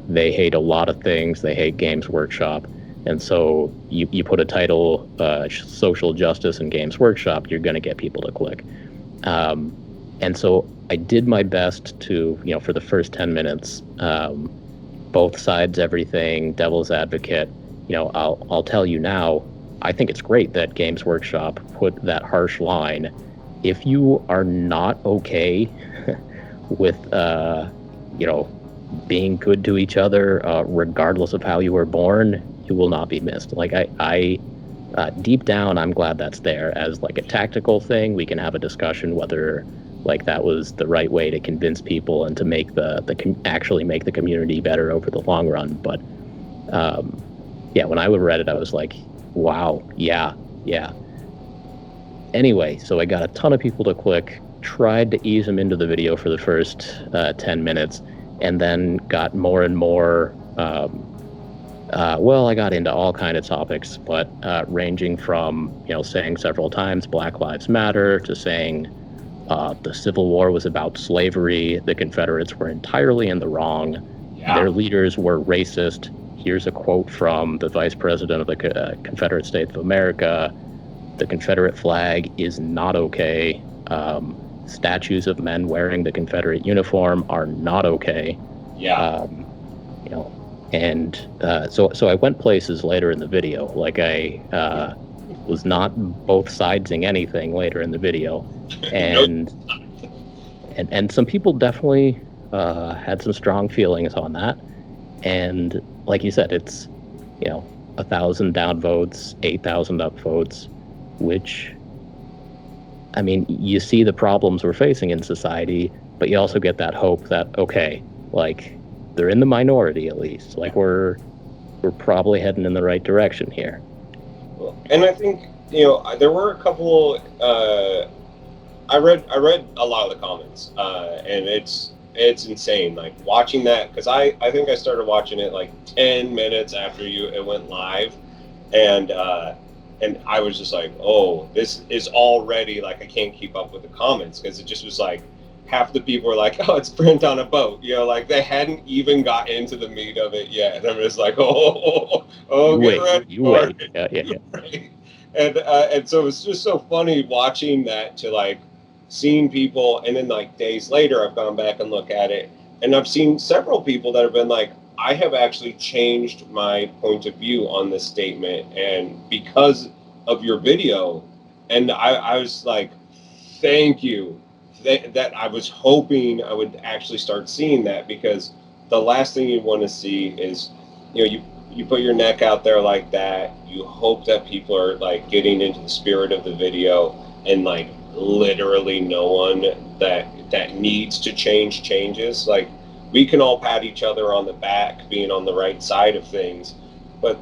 they hate a lot of things, they hate Games Workshop. And so you put a title, social justice and Games Workshop, you're going to get people to click. And so I did my best to, for the first 10 minutes, both sides, everything, devil's advocate, I'll tell you now, I think it's great that Games Workshop put that harsh line. If you are not okay with, being good to each other, regardless of how you were born, you will not be missed. Like I deep down, I'm glad that's there as like a tactical thing. We can have a discussion whether like that was the right way to convince people and to make actually make the community better over the long run. But when I read it, I was like, wow, yeah. Anyway, so I got a ton of people to click, tried to ease them into the video for the first 10 minutes, and then got more and more, I got into all kinds of topics, but ranging from, saying several times Black Lives Matter to saying the Civil War was about slavery, the Confederates were entirely in the wrong, their leaders were racist. Here's a quote from the Vice President of the Confederate States of America: the Confederate flag is not okay. Statues of men wearing the Confederate uniform are not okay. So I went places later in the video. Like I was not both sidesing anything later in the video, and some people definitely had some strong feelings on that. And like you said, it's 1,000 down votes, 8,000 up votes, which, I mean, you see the problems we're facing in society, but you also get that hope that, okay, like they're in the minority at least. Like we're probably heading in the right direction here. And I think, there were a couple, I read a lot of the comments, and it's insane, like watching that, because I think I started watching it like 10 minutes after it went live, and I was just like, oh, this is already like I can't keep up with the comments, because it just was like half the people were like, oh, it's Brent on a boat, like they hadn't even got into the meat of it yet, and I'm just like, oh, get ready for it. Yeah. Right? And so it's just so funny watching that, to like seeing people, and then like days later I've gone back and looked at it, and I've seen several people that have been like, I have actually changed my point of view on this statement, and because of your video. And I was like, thank you. That I was hoping I would actually start seeing that, because the last thing you want to see is, you put your neck out there like that, you hope that people are like getting into the spirit of the video, and like literally no one that needs to changes. Like, we can all pat each other on the back being on the right side of things, but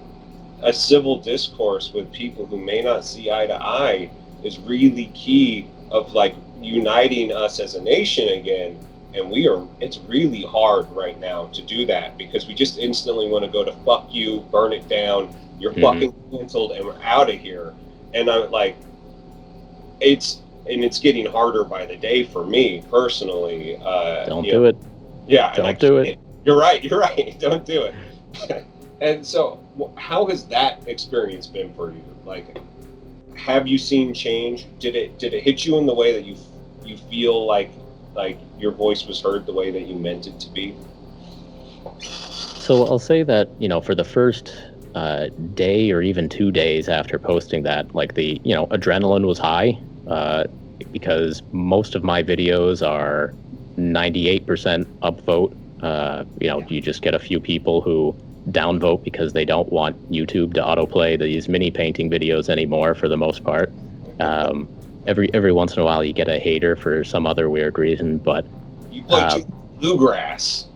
a civil discourse with people who may not see eye to eye is really key of like uniting us as a nation again. And it's really hard right now to do that, because we just instantly want to go to fuck you, burn it down, you're fucking canceled, and we're out of here. And I'm like, it's getting harder by the day for me personally. Don't do it. Yeah. Don't do it. You're right. Don't do it. And so how has that experience been for you? Like, have you seen change? Did it hit you in the way that you feel like your voice was heard the way that you meant it to be? So I'll say that, for the first day or even 2 days after posting that, like the, adrenaline was high, because most of my videos are 98% upvote. You just get a few people who downvote because they don't want YouTube to autoplay these mini painting videos anymore, for the most part. Every once in a while you get a hater for some other weird reason, but you play bluegrass.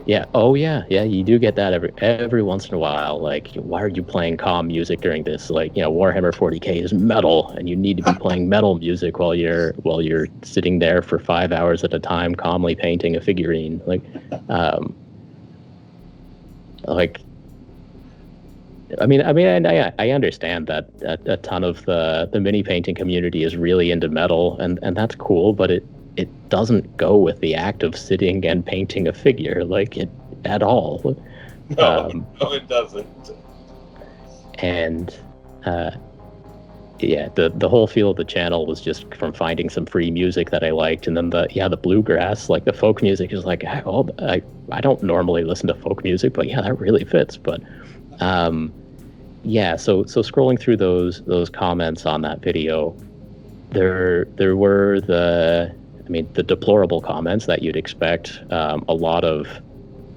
Yeah. Oh yeah. You do get that every once in a while. Like, why are you playing calm music during this? Like, Warhammer 40K is metal, and you need to be playing metal music while you're sitting there for 5 hours at a time, calmly painting a figurine. I understand that a ton of the mini painting community is really into metal, and that's cool, but it doesn't go with the act of sitting and painting a figure, at all. No, it doesn't. And the whole feel of the channel was just from finding some free music that I liked, and then the bluegrass, like the folk music, is like, I don't normally listen to folk music, but yeah, that really fits. But Yeah, so scrolling through those comments on that video, there were the deplorable comments that you'd expect. A lot of,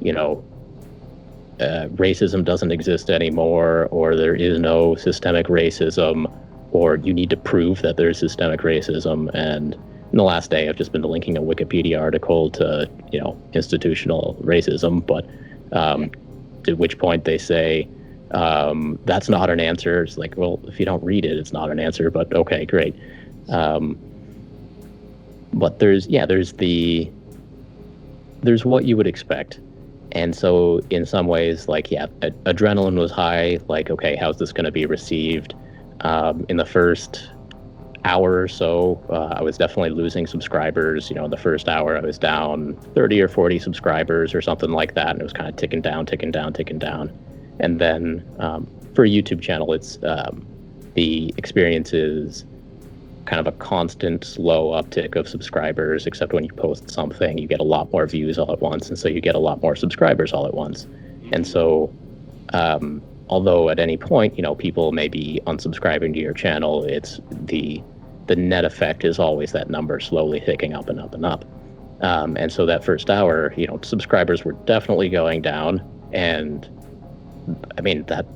you know, racism doesn't exist anymore, or there is no systemic racism, or you need to prove that there's systemic racism. And in the last day, I've just been linking a Wikipedia article to, institutional racism, but to which point they say, that's not an answer. It's like, well, if you don't read it, it's not an answer, but okay, great. But there's what you would expect. And so in some ways, like, adrenaline was high. Like, okay, how's this going to be received? In the first hour or so, I was definitely losing subscribers. In the first hour, I was down 30 or 40 subscribers or something like that. And it was kind of ticking down. And then for a YouTube channel, it's the experience is kind of a constant slow uptick of subscribers, except when you post something, you get a lot more views all at once. And so you get a lot more subscribers all at once. And so although at any point, people may be unsubscribing to your channel, it's the net effect is always that number slowly ticking up and up and up. And so that first hour, subscribers were definitely going down. And I mean, that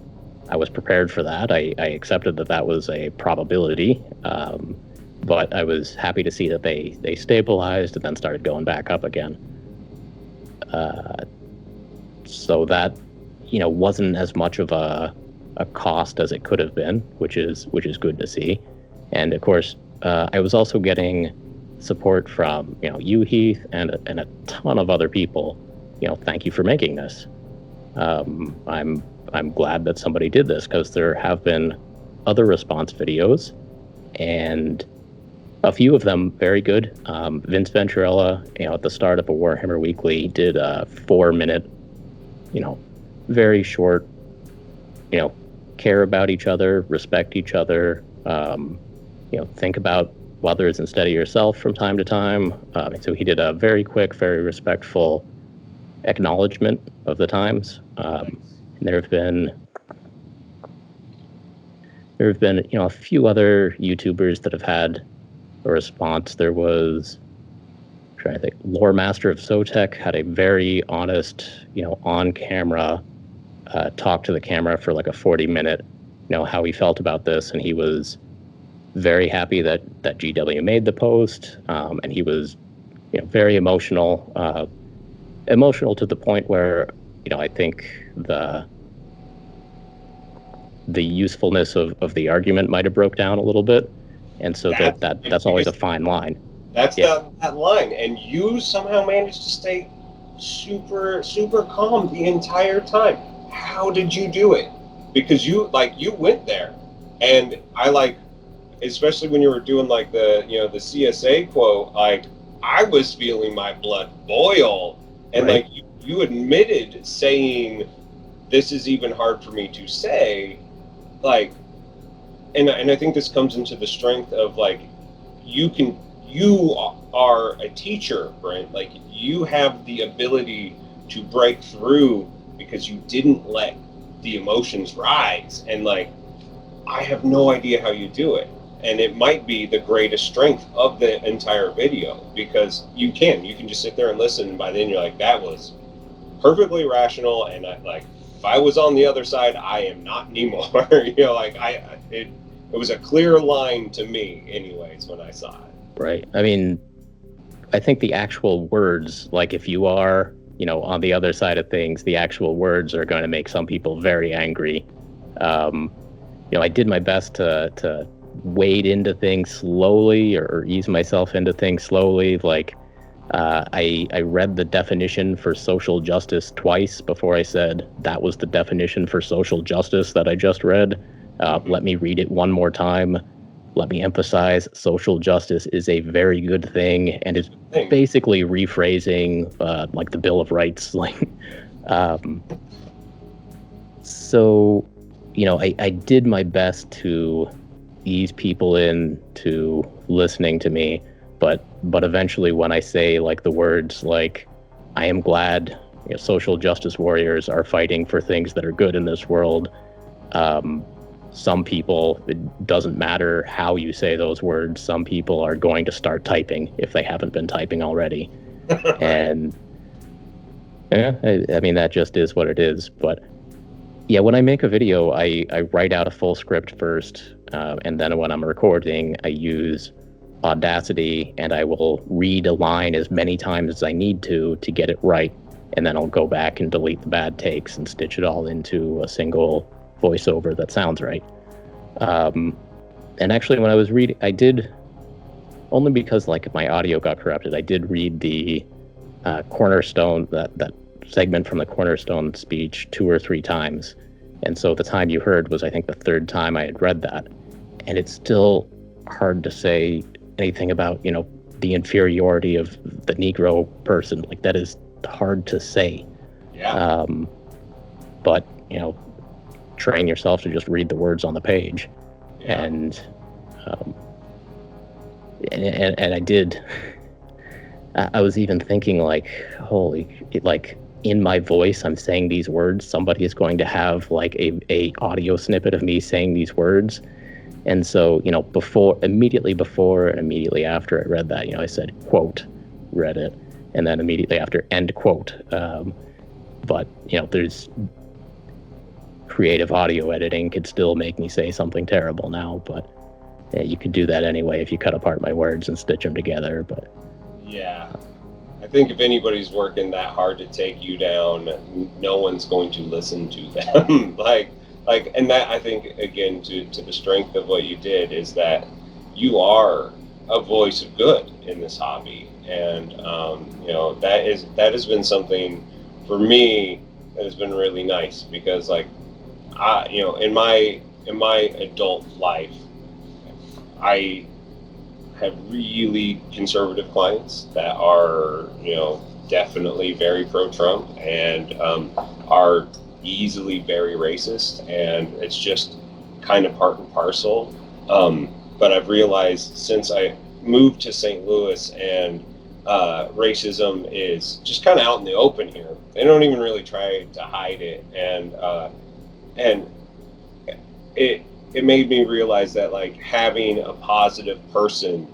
I was prepared for that. I accepted that was a probability. But I was happy to see that they stabilized and then started going back up again. So that, wasn't as much of a cost as it could have been, which is good to see. And of course, I was also getting support from, you, Heath, and a ton of other people. Thank you for making this. I'm glad that somebody did this, because there have been other response videos, and a few of them very good. Vince Venturella, at the start of a Warhammer Weekly, did a 4-minute, very short, care about each other, respect each other, think about others instead of yourself from time to time. So he did a very quick, very respectful acknowledgement of the times. And there have been a few other YouTubers that have had a response. There was, I'm trying to think, Lore Master of Zotek had a very honest, on camera talk to the camera for like a 40-minute, how he felt about this, and he was very happy that GW made the post, and he was, very emotional to the point where, I think the usefulness of the argument might have broke down a little bit. And so that's always a fine line. That's that line. And you somehow managed to stay super, super calm the entire time. How did you do it? Because you went there, and especially when you were doing the CSA quote, I was feeling my blood boil. And right. You admitted saying, this is even hard for me to say, and I think this comes into the strength of you are a teacher, Brent. You have the ability to break through because you didn't let the emotions rise. And I have no idea how you do it. And it might be the greatest strength of the entire video, because you can just sit there and listen, and by then you're like, that was perfectly rational, and if I was on the other side, I am not anymore. It was a clear line to me anyways when I saw it. Right. I mean, I think the actual words, if you are, on the other side of things, the actual words are going to make some people very angry. I did my best to wade into things slowly, or ease myself into things slowly. I read the definition for social justice twice before I said that was the definition for social justice that I just read. Let me read it one more time. Let me emphasize, social justice is a very good thing, and it's basically rephrasing the Bill of Rights. So, I did my best to ease people into listening to me, but eventually when I say the words I am glad social justice warriors are fighting for things that are good in this world, Some people, it doesn't matter how you say those words. Some people are going to start typing if they haven't been typing already. And yeah, I mean, that just is what it is. But yeah, when I make a video, I write out a full script first. And then when I'm recording, I use Audacity, and I will read a line as many times as I need to get it right. And then I'll go back and delete the bad takes and stitch it all into a single voiceover that sounds right. And actually, when I was reading, I did, only because like my audio got corrupted, I did read the Cornerstone, that segment from the Cornerstone speech 2 or 3 times. And so the time you heard was, I think, the 3rd time I had read that. And it's still hard to say anything about, the inferiority of the Negro person. Like, that is hard to say. Yeah. But, train yourself to just read the words on the page. Yeah. And I did. I was even thinking, like, in my voice, I'm saying these words. Somebody is going to have like a audio snippet of me saying these words. And so, immediately before and immediately after I read that, I said, quote, read it. And then immediately after, end quote. But, there's creative audio editing could still make me say something terrible now. But you could do that anyway if you cut apart my words and stitch them together. But yeah. I think if anybody's working that hard to take you down, no one's going to listen to them. And that, I think, again, to the strength of what you did, is that you are a voice of good in this hobby. And, that has been something for me that has been really nice, because in my adult life, I have really conservative clients that are, definitely very pro-Trump and are easily very racist, and it's just kind of part and parcel. But I've realized since I moved to St. Louis, and racism is just kind of out in the open here. They don't even really try to hide it, and it made me realize that, like, having a positive person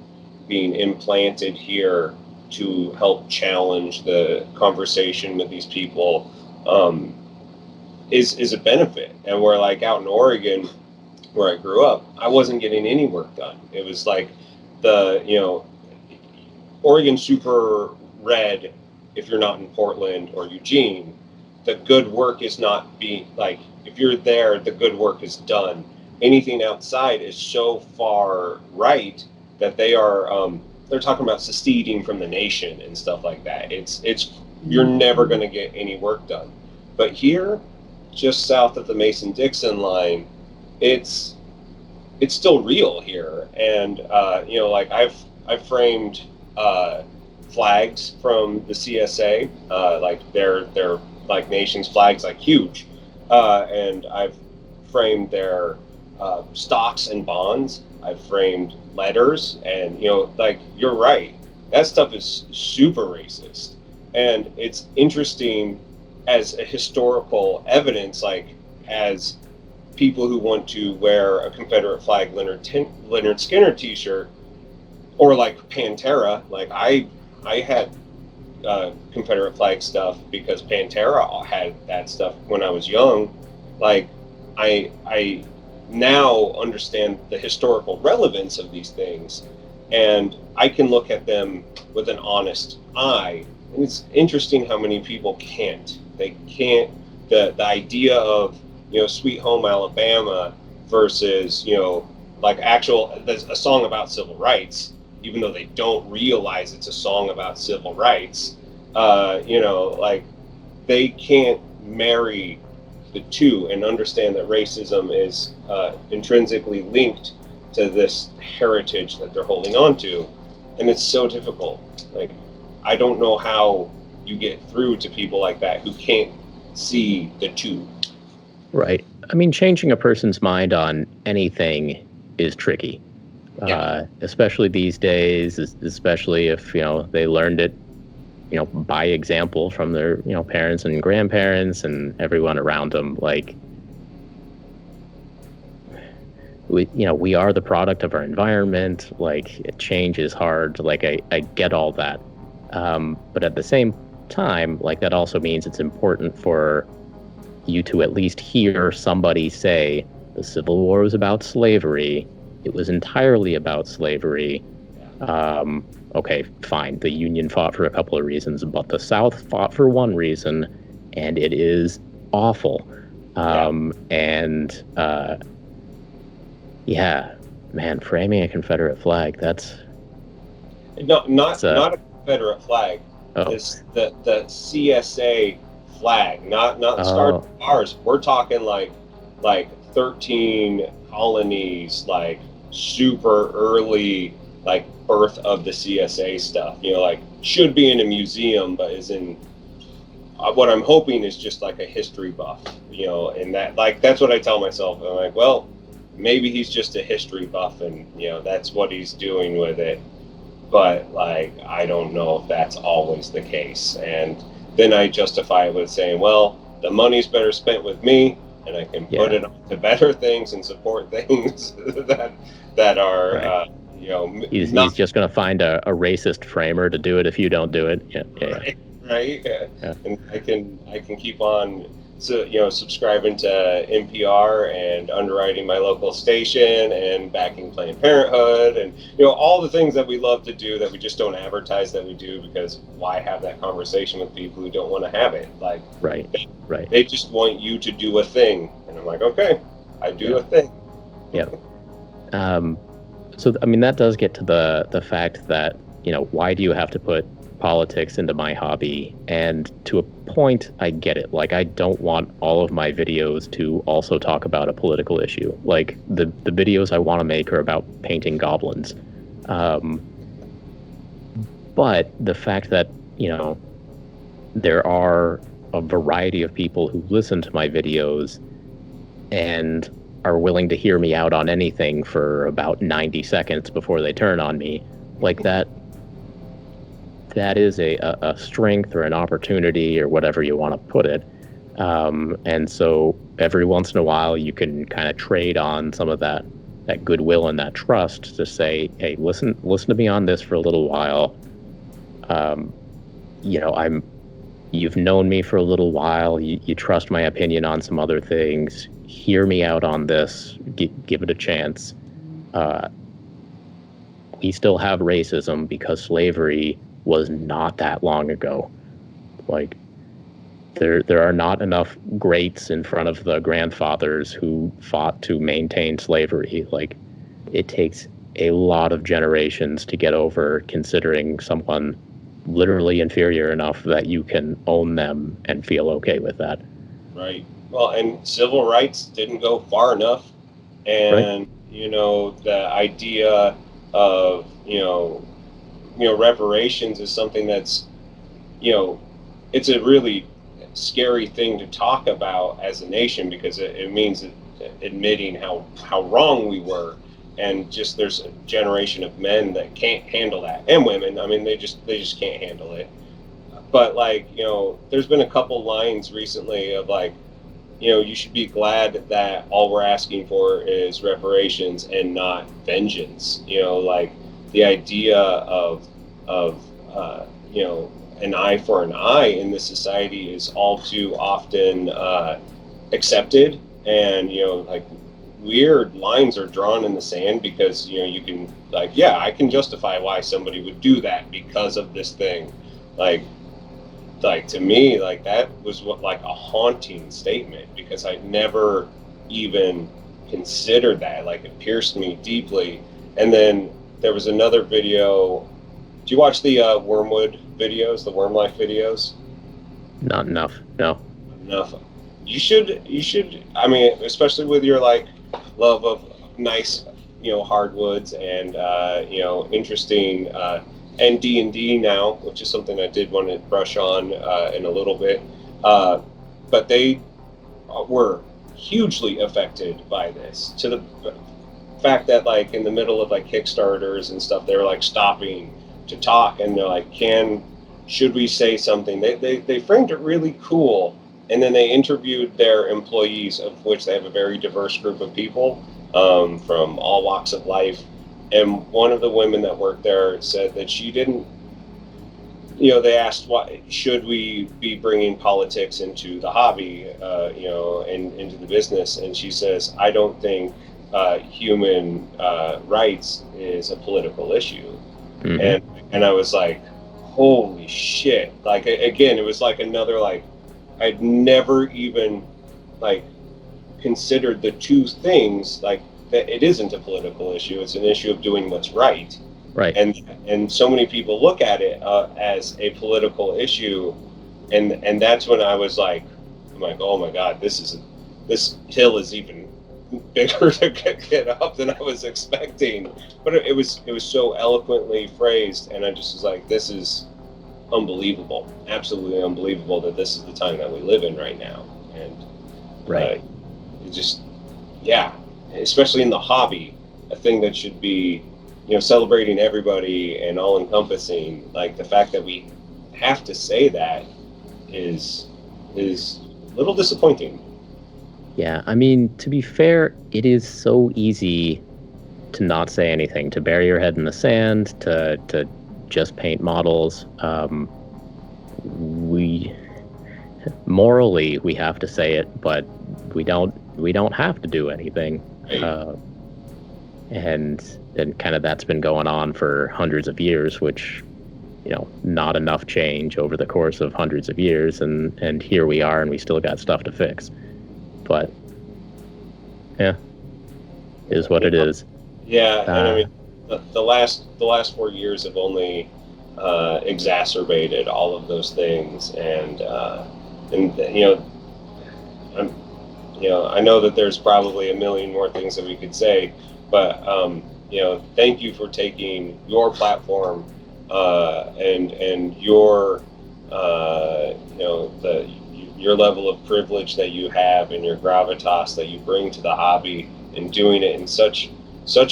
being implanted here to help challenge the conversation with these people is a benefit. And where, like, out in Oregon, where I grew up, I wasn't getting any work done. It was like Oregon super red if you're not in Portland or Eugene. The good work is not being, like, if you're there, the good work is done. Anything outside is so far right that they are they're talking about seceding from the nation and stuff like that. It's you're never going to get any work done. But here, just south of the Mason-Dixon line, it's still real here. And I've framed flags from the CSA, like their like nation's flags, like huge, and I've framed their stocks and bonds. I've framed letters, and you're right, that stuff is super racist. And it's interesting as a historical evidence, like, as people who want to wear a Confederate flag Leonard Skinner t-shirt, or like Pantera. Like, I had Confederate flag stuff because Pantera had that stuff when I was young. Like, I now understand the historical relevance of these things, and I can look at them with an honest eye. And it's interesting how many people can't. They can't. The idea of Sweet Home Alabama versus there's a song about civil rights, even though they don't realize it's a song about civil rights. They can't marry the two and understand that racism is intrinsically linked to this heritage that they're holding on to. And it's so difficult. Like, I don't know how you get through to people like that who can't see the two. Right. I mean, changing a person's mind on anything is tricky. Yeah. Especially these days, especially if, they learned it, by example from their, parents and grandparents and everyone around them. Like, we are the product of our environment. Like, change is hard. Like, I get all that. But at the same time, like, that also means it's important for you to at least hear somebody say the Civil War was about slavery. It was entirely about slavery. Okay, fine. The Union fought for a couple of reasons, but the South fought for one reason, and it is awful. Yeah, man, framing a Confederate flag, that's... Not a Confederate flag. Oh. The CSA flag, not the Star Wars. We're talking like 13 colonies, like super early, like birth of the CSA stuff. Like should be in a museum, but is in what I'm hoping is just like a history buff. And that's what I tell myself. I'm like, well, maybe he's just a history buff, and that's what he's doing with it. But like, I don't know if that's always the case. And then I justify it with saying, well, the money's better spent with me, and I can put it to better things and support things that are, right. He's just going to find a racist framer to do it if you don't do it. Yeah. Right. Yeah. And I can keep on, subscribing to NPR and underwriting my local station and backing Planned Parenthood and all the things that we love to do that we just don't advertise that we do, because why have that conversation with people who don't want to have it? Like, right. They just want you to do a thing, and I'm like, okay, I do a thing. Yeah. So I mean, that does get to the fact that why do you have to put politics into my hobby? And to a point, I get it. Like, I don't want all of my videos to also talk about a political issue. Like, the videos I want to make are about painting goblins. But the fact that, there are a variety of people who listen to my videos and are willing to hear me out on anything for about 90 seconds before they turn on me, like that is a strength or an opportunity or whatever you want to put it. And so every once in a while you can kind of trade on some of that goodwill and that trust to say, hey, listen to me on this for a little while. You've known me for a little while. You trust my opinion on some other things. Hear me out on this. Give it a chance. We still have racism because slavery was not that long ago. Like, there are not enough greats in front of the grandfathers who fought to maintain slavery. Like, it takes a lot of generations to get over considering someone literally inferior enough that you can own them and feel okay with that. Right. Well, and civil rights didn't go far enough. And, the idea of, reparations is something that's, it's a really scary thing to talk about as a nation, because it means admitting how wrong we were. And just there's a generation of men that can't handle that, and women. I mean, they just can't handle it. But like, there's been a couple lines recently of like, you should be glad that all we're asking for is reparations and not vengeance. Like the idea of an eye for an eye in this society is all too often accepted, and like weird lines are drawn in the sand because you can like, yeah, I can justify why somebody would do that because of this thing. Like to me, like that was like a haunting statement, because I never even considered that. Like, it pierced me deeply. And then there was another video. Do you watch the Wormwood videos, the Worm Life videos? Not enough. No. Enough. You should. I mean, especially with your like love of nice, hardwoods and interesting and D&D now, which is something I did want to brush on in a little bit. But they were hugely affected by this, to the fact that like in the middle of like Kickstarters and stuff, they were like stopping to talk, and they're like, should we say something? They framed it really cool. And then they interviewed their employees, of which they have a very diverse group of people. from all walks of life. And one of the women that worked there said that she didn't, they asked, why should we be bringing politics into the hobby, and into the business? And she says, I don't think human rights is a political issue. Mm-hmm. And I was like, holy shit. Like, again, it was like another, like, I'd never even, like, considered the two things, like, that it isn't a political issue. It's an issue of doing what's right. Right. And so many people look at it as a political issue. And that's when I'm like, oh my God, this hill is even bigger to get up than I was expecting. But it was so eloquently phrased, and I just was like, this is unbelievable, absolutely unbelievable that this is the time that we live in right now. And right, it just, yeah, especially in the hobby, a thing that should be, celebrating everybody and all encompassing. Like, the fact that we have to say that is a little disappointing. Yeah, I mean, to be fair, it is so easy to not say anything, to bury your head in the sand, to just paint models. Morally, we have to say it, but we don't have to do anything. Right. And kind of that's been going on for hundreds of years, which, not enough change over the course of hundreds of years, and here we are, and we still got stuff to fix. But yeah, is what it is. Yeah, and I mean, the last 4 years have only exacerbated all of those things, and I know that there's probably a million more things that we could say, but thank you for taking your platform and your your level of privilege that you have and your gravitas that you bring to the hobby, and doing it in such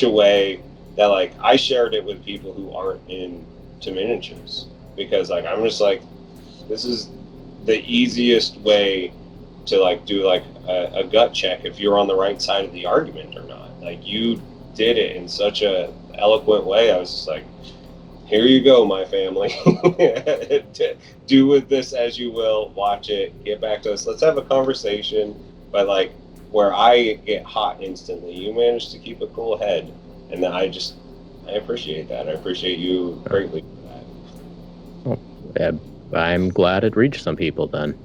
a way that, like, I shared it with people who aren't into miniatures, because, like, I'm just like, this is the easiest way to, like, do, like, a gut check if you're on the right side of the argument or not. Like, you did it in such a eloquent way. I was just like, here you go, my family. Do with this as you will. Watch it. Get back to us. Let's have a conversation. But, like, where I get hot instantly, you manage to keep a cool head. And I appreciate that. I appreciate you greatly for that. Well, I'm glad it reached some people then.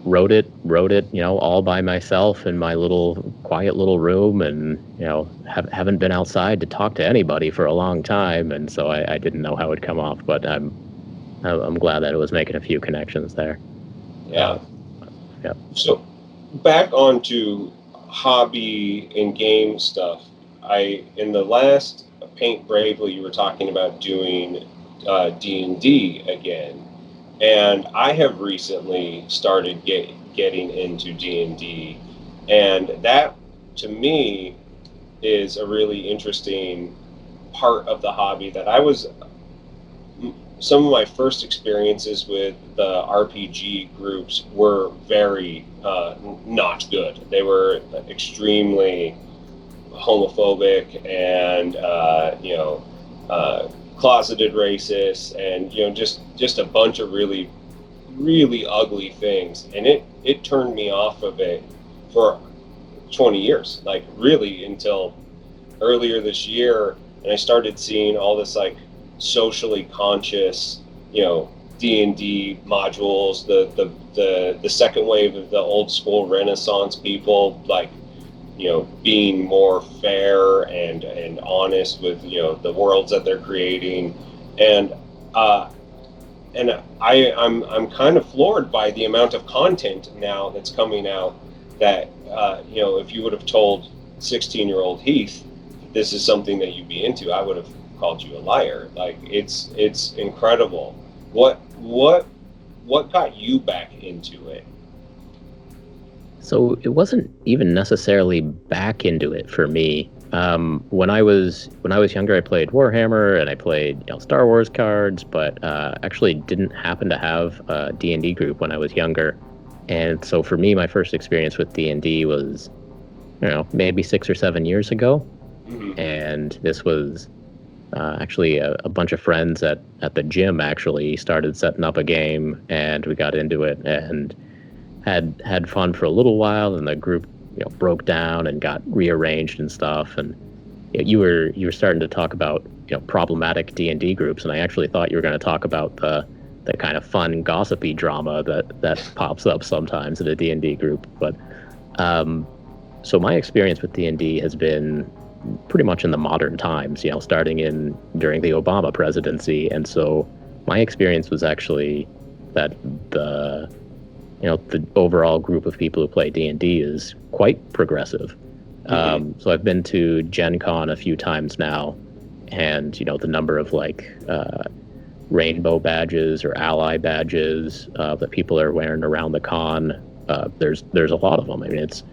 Wrote it, all by myself in my quiet little room, and, haven't been outside to talk to anybody for a long time, and so I didn't know how it would come off, but I'm glad that it was making a few connections there. Yeah. Yeah. So back onto hobby and game stuff. In the last Paint Bravely, you were talking about doing D&D again. And I have recently started getting into D&D, and that, to me, is a really interesting part of the hobby. That some of my first experiences with the RPG groups were very not good. They were extremely homophobic and closeted racists, and just a bunch of really, really ugly things, and it turned me off of it for 20 years, like, really, until earlier this year. And I started seeing all this, like, socially conscious D&D modules, the second wave of the old school Renaissance people, like, being more fair and honest with, the worlds that they're creating. And I'm kind of floored by the amount of content now that's coming out that, if you would have told 16-year-old Heath this is something that you'd be into, I would have called you a liar. Like, it's incredible. What got you back into it? So it wasn't even necessarily back into it for me. When I was younger, I played Warhammer and I played Star Wars cards, but actually didn't happen to have a D&D group when I was younger. And so for me, my first experience with D&D was maybe 6 or 7 years ago. Mhm. And this was actually a bunch of friends at the gym actually started setting up a game, and we got into it and had fun for a little while, and the group broke down and got rearranged and stuff. And you were starting to talk about problematic D&D groups, and I actually thought you were going to talk about the kind of fun gossipy drama that pops up sometimes in a D&D group. But so my experience with D&D has been pretty much in the modern times, starting during the Obama presidency. And so my experience was actually that the overall group of people who play D&D is quite progressive. Mhm. So I've been to Gen Con a few times now, and the number of rainbow badges or ally badges that people are wearing around the con, there's a lot of them. I mean, it's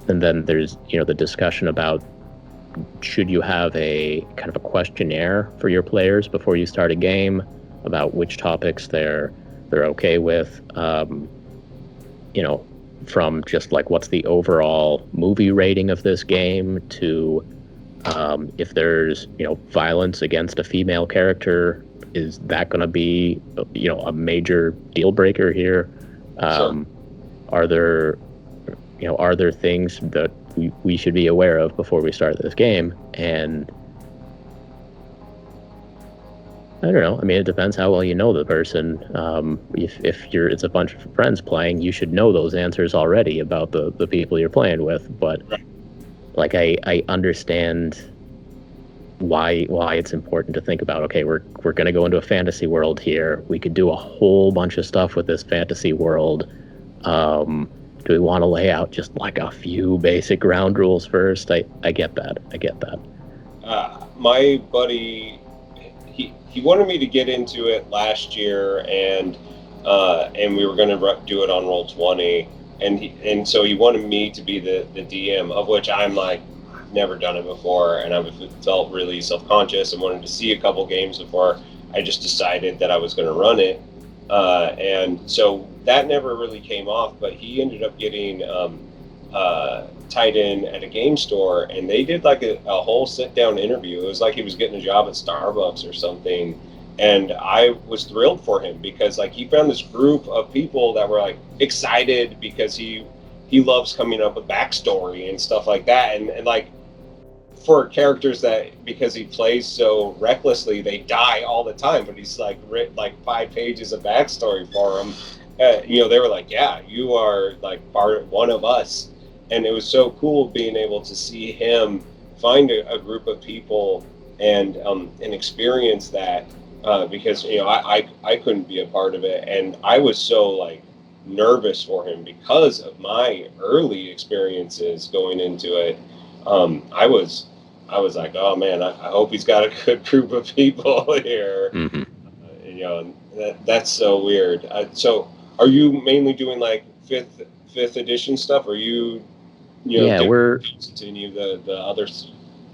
and then there's the discussion about, should you have a kind of a questionnaire for your players before you start a game about which topics they're okay with, from just what's the overall movie rating of this game to if there's violence against a female character, is that going to be a major deal breaker here? Sure. Are there things that we should be aware of before we start this game? And I don't know. I mean, it depends how well you know the person. If it's a bunch of friends playing, you should know those answers already about the people you're playing with. But Right. I understand why it's important to think about, okay, we're going to go into a fantasy world here. We could do a whole bunch of stuff with this fantasy world. Do we want to lay out just a few basic ground rules first? I get that. My buddy, he wanted me to get into it last year, and we were going to do it on Roll20, and so he wanted me to be the DM, of which I'm like, I've never done it before, and I felt really self-conscious and wanted to see a couple games before I just decided that I was going to run it. And so that never really came off, but he ended up getting tied in at a game store, and they did a whole sit-down interview. It was like he was getting a job at Starbucks or something. And I was thrilled for him because he found this group of people that were excited because he loves coming up with backstory and stuff like that. And for characters that, because he plays so recklessly, they die all the time, but he's written 5 pages of backstory for them. They were like, yeah, you are one of us. And it was so cool being able to see him find a group of people and experience that, because I couldn't be a part of it, and I was so nervous for him because of my early experiences going into it. I was like, oh man, I hope he's got a good group of people here. Mm-hmm. And that's so weird. So are you mainly doing fifth edition stuff? Or you Yeah, we're to any of the other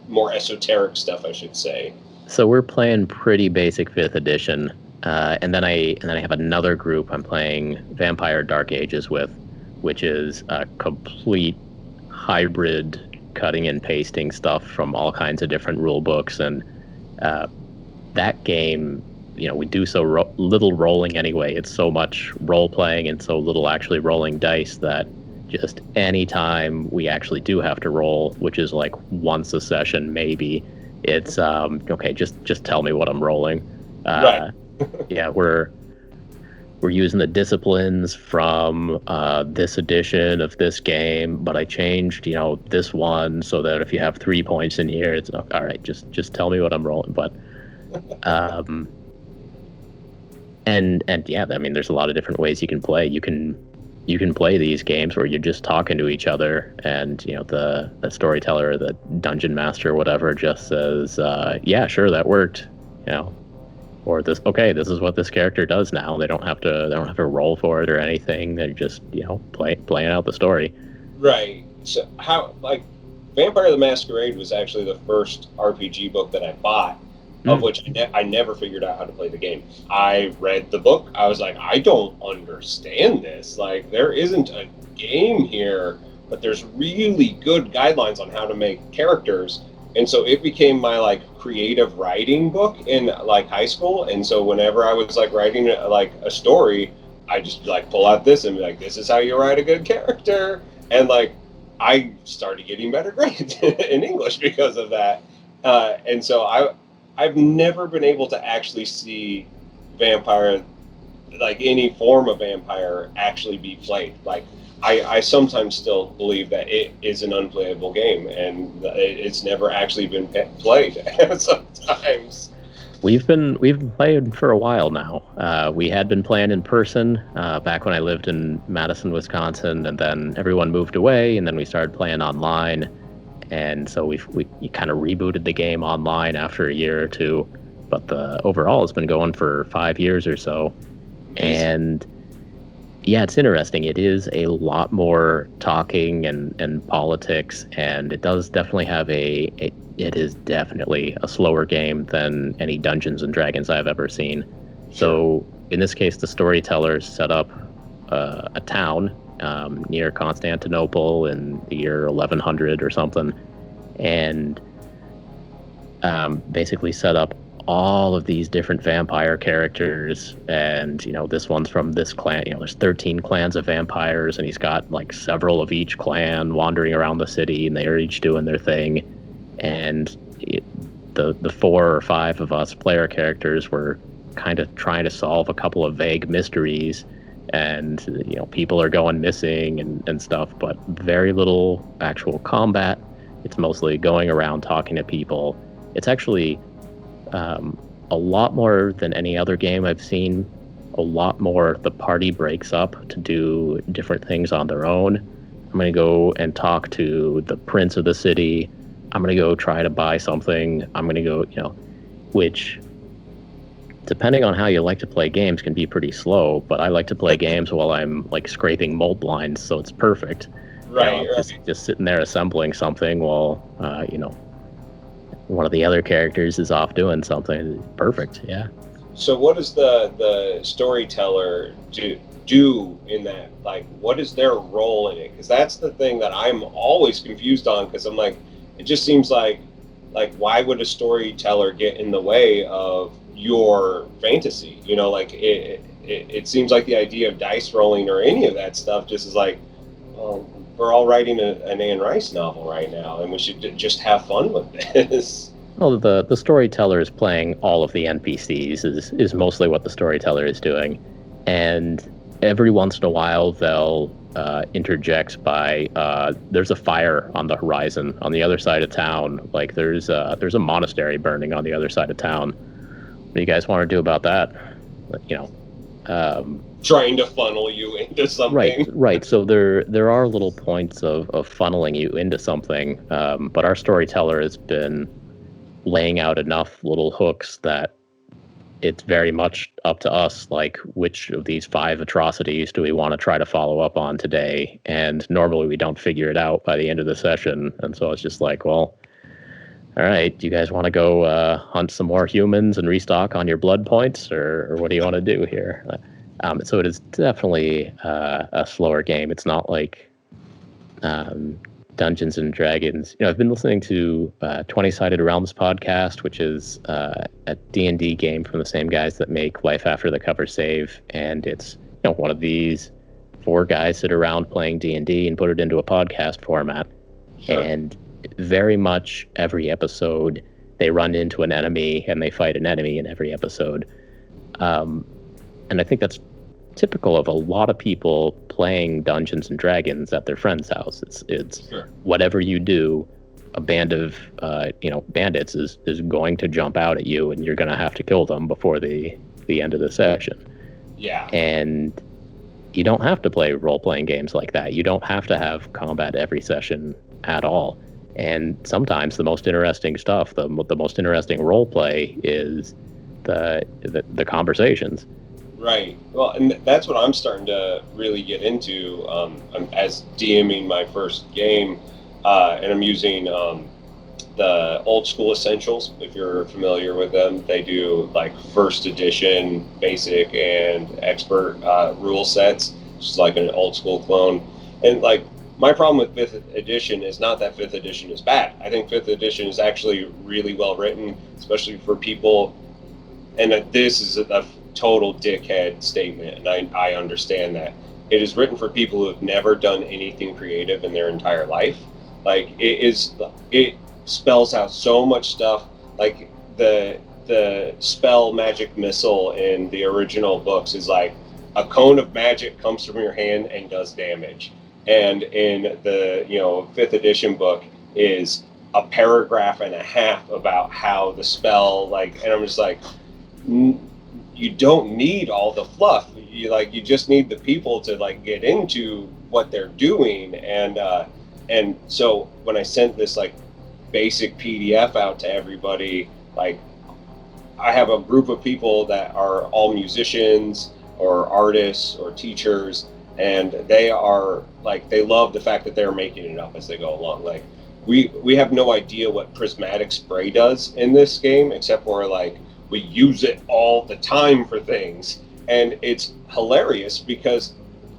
more esoteric stuff, I should say? So we're playing pretty basic 5th edition, and then I have another group I'm playing Vampire Dark Ages with, which is a complete hybrid, cutting and pasting stuff from all kinds of different rule books. And that game, we do so little rolling anyway. It's so much role playing and so little actually rolling dice that just any time we actually do have to roll, which is once a session maybe, it's okay, just tell me what I'm rolling. Right. Yeah, we're using the disciplines from this edition of this game, but I changed this one so that if you have 3 points in here, it's all right, just tell me what I'm rolling. But and yeah, I mean, there's a lot of different ways you can play. You can play these games where you're just talking to each other, and the storyteller or the dungeon master or whatever just says, yeah, sure, that worked, or this is what this character does now. They don't have to roll for it or anything. They're just playing out the story. Right. So how Vampire the Masquerade was actually the first RPG book that I bought, of which I never figured out how to play the game. I read the book. I was like, I don't understand this. There isn't a game here. but there's really good guidelines on how to make characters. And so it became my like creative writing book in like high school. And so whenever I was like writing like a story, I just like pull out this and be like, this is how you write a good character. And like I started getting better grades in English because of that. And so I've never been able to actually see vampire, like any form of vampire, actually be played. Like I sometimes still believe that it is an unplayable game, and it's never actually been played. Sometimes We've been playing for a while now. We had been playing in person back when I lived in Madison, Wisconsin, and then everyone moved away, and then we started playing online. And so we kind of rebooted the game online after a year or two, but the overall has been going for 5 years or so. And yeah, it's interesting. It is a lot more talking and politics, and it does definitely have it is definitely a slower game than any Dungeons and Dragons I've ever seen. So in this case, the Storyteller set up a town near Constantinople in the year 1100 or something, and basically set up all of these different vampire characters. And this one's from this clan. There's 13 clans of vampires, and he's got like several of each clan wandering around the city, and they are each doing their thing. And the 4 or 5 of us player characters were kind of trying to solve a couple of vague mysteries, and people are going missing and stuff, but very little actual combat. It's mostly going around talking to people. It's actually a lot more than any other game I've seen. A lot more, the party breaks up to do different things on their own. I'm going to go and talk to the prince of the city. I'm going to go try to buy something. I'm going to go, which, depending on how you like to play games, can be pretty slow. But I like to play games while I'm like scraping mold blinds, so it's perfect. Right. Just sitting there assembling something while, one of the other characters is off doing something. Perfect. Yeah. So what does the Storyteller do in that? Like, what is their role in it? Because that's the thing that I'm always confused on, because I'm like, it just seems like why would a storyteller get in the way of your fantasy? Like it seems like the idea of dice rolling or any of that stuff just is like, well, we're all writing an Anne Rice novel right now, and we should just have fun with this. Well, the storyteller is playing all of the NPCs is mostly what the storyteller is doing. And every once in a while, they'll interject by, there's a fire on the horizon on the other side of town. Like there's a monastery burning on the other side of town. What do you guys want to do about that? Trying to funnel you into something. Right. So there are little points of funneling you into something, but our storyteller has been laying out enough little hooks that it's very much up to us, like, which of these 5 atrocities do we want to try to follow up on today? And normally we don't figure it out by the end of the session, and so it's just like, well, all right, do you guys want to go hunt some more humans and restock on your blood points, or what do you want to do here? So it is definitely a slower game. It's not like Dungeons and Dragons. I've been listening to 20-Sided Realms podcast, which is a D&D game from the same guys that make Life After the Cover Save, and it's one of these 4 guys sit around playing D&D and put it into a podcast format. Sure. And very much every episode they run into an enemy and they fight an enemy in every episode. And I think that's typical of a lot of people playing Dungeons and Dragons at their friend's house. It's sure. Whatever you do, a band of bandits is going to jump out at you, and you're going to have to kill them before the end of the session. Yeah. And you don't have to play role-playing games like that. You don't have to have combat every session at all. And sometimes the most interesting stuff, the most interesting role play is the conversations. Right. Well, and that's what I'm starting to really get into. As DMing my first game, and I'm using the Old School Essentials. If you're familiar with them, they do like first edition, basic, and expert rule sets, just like an old school clone. And like my problem with 5th edition is not that 5th edition is bad. I think 5th edition is actually really well written, especially for people. And this is a total dickhead statement, and I understand that. It is written for people who have never done anything creative in their entire life. Like, it spells out so much stuff. Like, the spell magic missile in the original books is like a cone of magic comes from your hand and does damage. And in the 5th edition book is a paragraph and a half about how the spell, like, and I'm just like, you don't need all the fluff. You just need the people to like get into what they're doing. And so when I sent this like basic PDF out to everybody, like, I have a group of people that are all musicians or artists or teachers, and they are like, they love the fact that they're making it up as they go along. Like, we have no idea what prismatic spray does in this game, except for like we use it all the time for things. And it's hilarious because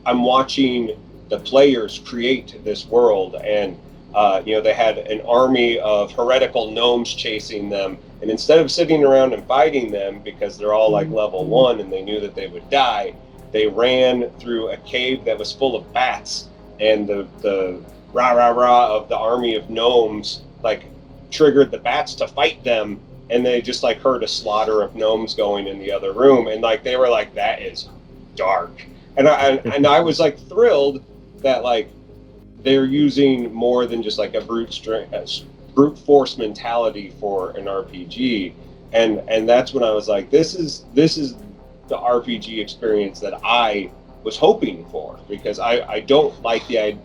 I'm watching the players create this world, and they had an army of heretical gnomes chasing them, and instead of sitting around and fighting them because they're all like level 1 and they knew that they would die, they ran through a cave that was full of bats, and the rah rah rah of the army of gnomes like triggered the bats to fight them, and they just like heard a slaughter of gnomes going in the other room, and like they were like, that is dark. And I was like thrilled that like they're using more than just like a brute force mentality for an RPG, and that's when I was like, this is the RPG experience that I was hoping for, because I don't like the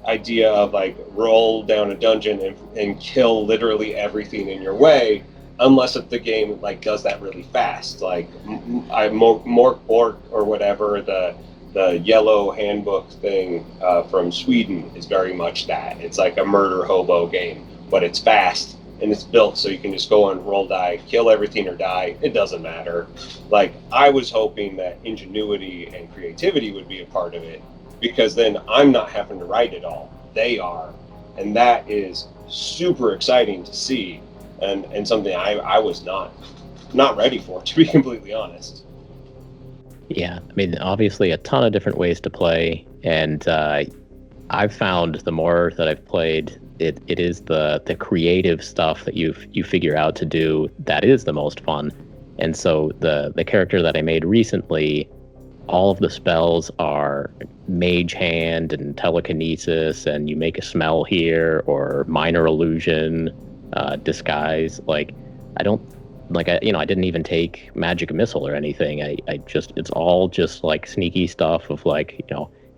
idea of like roll down a dungeon and kill literally everything in your way, unless if the game like does that really fast. Like Mork or whatever, the yellow handbook thing from Sweden is very much that. It's like a murder hobo game, but it's fast and it's built so you can just go and roll die, kill everything or die. It doesn't matter. Like, I was hoping that ingenuity and creativity would be a part of it, because then I'm not having to write it all. They are. And that is super exciting to see, and something I was not ready for, to be completely honest. Yeah, I mean, obviously a ton of different ways to play, and I've found the more that I've played, it is the creative stuff that you figure out to do that is the most fun. And so the character that I made recently, all of the spells are mage hand and telekinesis, and you make a smell here, or minor illusion, disguise. Like, I didn't even take magic missile or anything. I just, it's all just like sneaky stuff of like,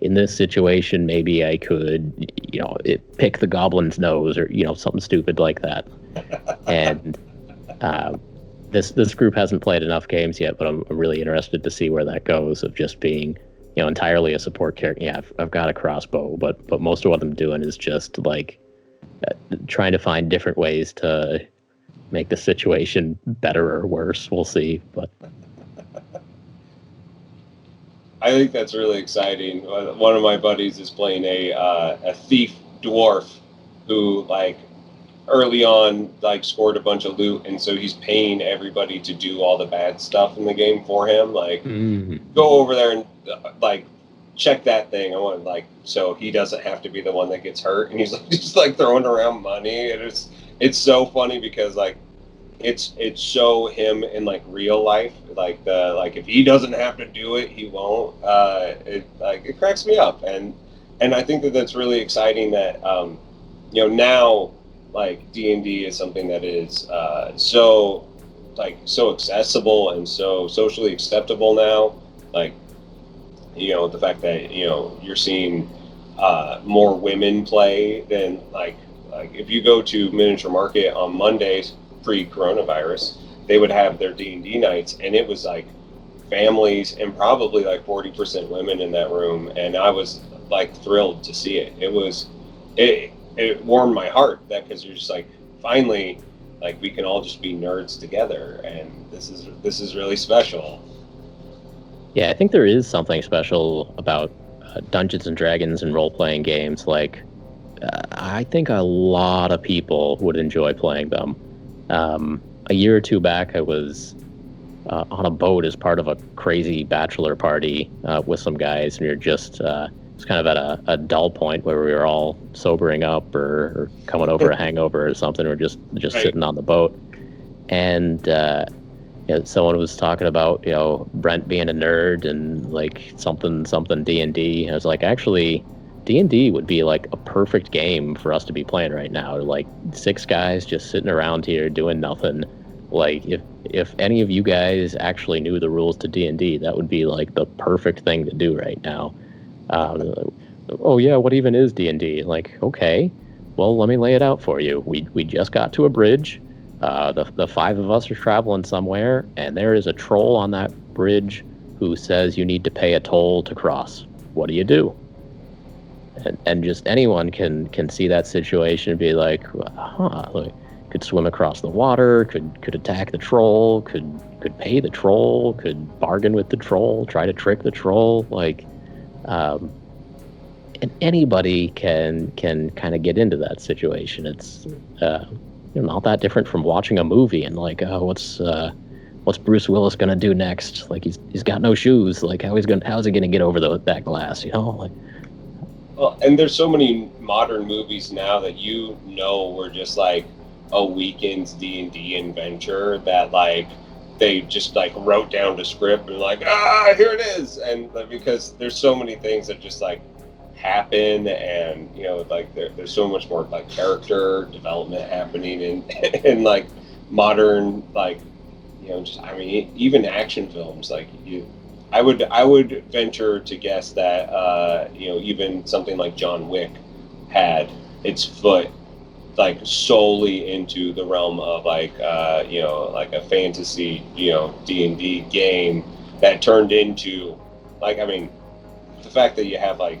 in this situation, maybe I could, pick the goblin's nose, or, something stupid like that. And this group hasn't played enough games yet, but I'm really interested to see where that goes, of just being, entirely a support character. Yeah, I've got a crossbow, but most of what I'm doing is just like trying to find different ways to make the situation better or worse. We'll see, but I think that's really exciting. One of my buddies is playing a thief dwarf who, like, early on, like, scored a bunch of loot, and so he's paying everybody to do all the bad stuff in the game for him. Like, go over there and like check that thing. I want, like, so he doesn't have to be the one that gets hurt. And he's like just like throwing around money, and it's so funny because like it's so him in like real life. Like if he doesn't have to do it, he won't. It cracks me up, and I think that's really exciting that now like D&D is something that is so accessible and so socially acceptable now. Like, the fact that you're seeing more women play than like if you go to Miniature Market on Mondays pre-coronavirus, they would have their D&D nights, and it was like families and probably like 40% women in that room, and I was like thrilled to see it. It warmed my heart, that because you're just like, finally, like, we can all just be nerds together, and this is really special. Yeah, I think there is something special about Dungeons and Dragons and role-playing games. Like, I think a lot of people would enjoy playing them. A year or two back, I was on a boat as part of a crazy bachelor party with some guys, and we were just it's kind of at a dull point where we were all sobering up or coming over a hangover or something. We're just Right. sitting on the boat, and someone was talking about Brent being a nerd and like something D&D. I was like, actually, D&D would be like a perfect game for us to be playing right now. Like 6 guys just sitting around here doing nothing. Like if any of you guys actually knew the rules to D&D, that would be like the perfect thing to do right now. Oh yeah, what even is D&D? Like, okay, well, let me lay it out for you. We just got to a bridge. The 5 of us are traveling somewhere, and there is a troll on that bridge who says you need to pay a toll to cross. What do you do? And just anyone can see that situation and be like, like, could swim across the water, could attack the troll, could pay the troll, could bargain with the troll, try to trick the troll, like, and anybody can kind of get into that situation. It's not that different from watching a movie and like, oh, what's Bruce Willis gonna do next? Like he's got no shoes. Like how's he gonna get over that glass? Like. Well, and there's so many modern movies now that were just like a weekend's D&D adventure that like they just like wrote down the script and like, here it is. And because there's so many things that just like happen, and like there's so much more like character development happening in like modern, like even action films. Like I would venture to guess that even something like John Wick had its foot like solely into the realm of like like a fantasy D&D game that turned into like, I mean, the fact that you have like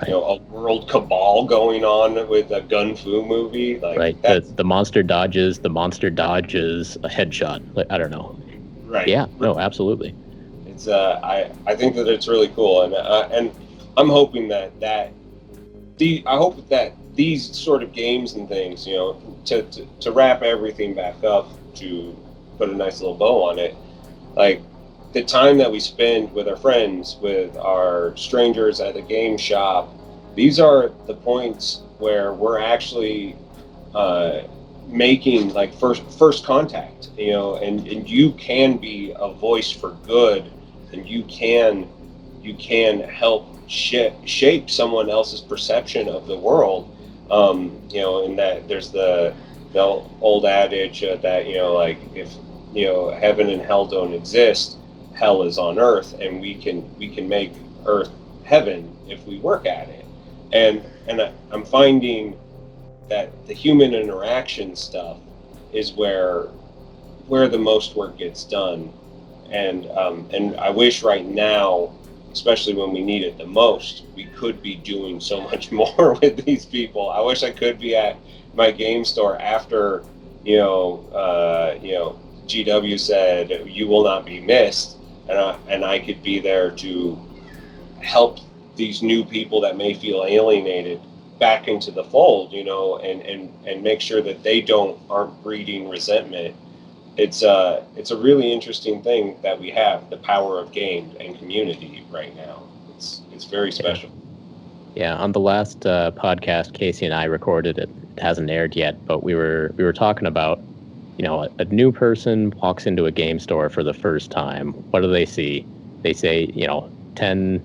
a world cabal going on with a gun fu movie, like right, the monster dodges a headshot, like, I don't know, right, yeah, no, absolutely. It's I think that it's really cool, and I'm hoping that I hope that these sort of games and things, to wrap everything back up, to put a nice little bow on it, like the time that we spend with our friends, with our strangers at the game shop, these are the points where we're actually making like first contact, and you can be a voice for good, and you can help shape someone else's perception of the world. And that there's the old adage that like if heaven and hell don't exist, hell is on earth, and we can make earth heaven if we work at it. And I'm finding that the human interaction stuff is where the most work gets done, and I wish right now, especially when we need it the most, we could be doing so much more with these people. I wish I could be at my game store after GW said you will not be missed, and I could be there to help these new people that may feel alienated back into the fold, and make sure that they aren't breeding resentment. It's a really interesting thing that we have, the power of game and community right now. It's very special. Yeah, on the last podcast Casey and I recorded, it hasn't aired yet, but we were talking about, a new person walks into a game store for the first time. What do they see? They say, 10,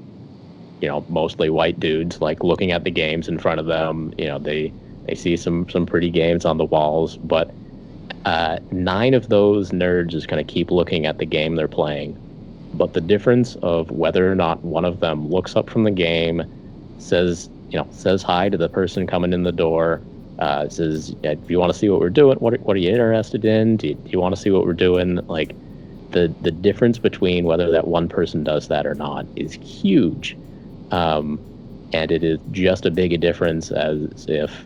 mostly white dudes, like looking at the games in front of them. They see some pretty games on the walls, but 9 of those nerds is going to keep looking at the game they're playing. But the difference of whether or not one of them looks up from the game, says hi to the person coming in the door, says, do you want to see what we're doing? What are you interested in? Do you want to see what we're doing? Like the difference between whether that one person does that or not is huge. And it is just as big a difference as if,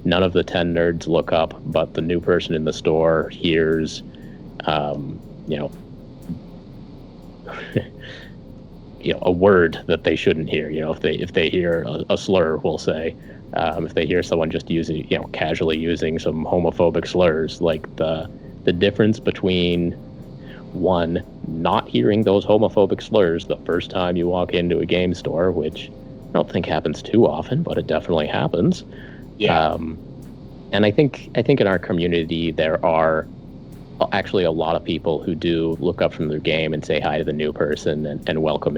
none of the 10 nerds look up, but the new person in the store hears, a word that they shouldn't hear. If they hear a slur, we'll say, If they hear someone just using, casually using some homophobic slurs, like the difference between one, not hearing those homophobic slurs the first time you walk into a game store, which I don't think happens too often, but it definitely happens. Yeah. And I think in our community there are actually a lot of people who do look up from their game and say hi to the new person and welcome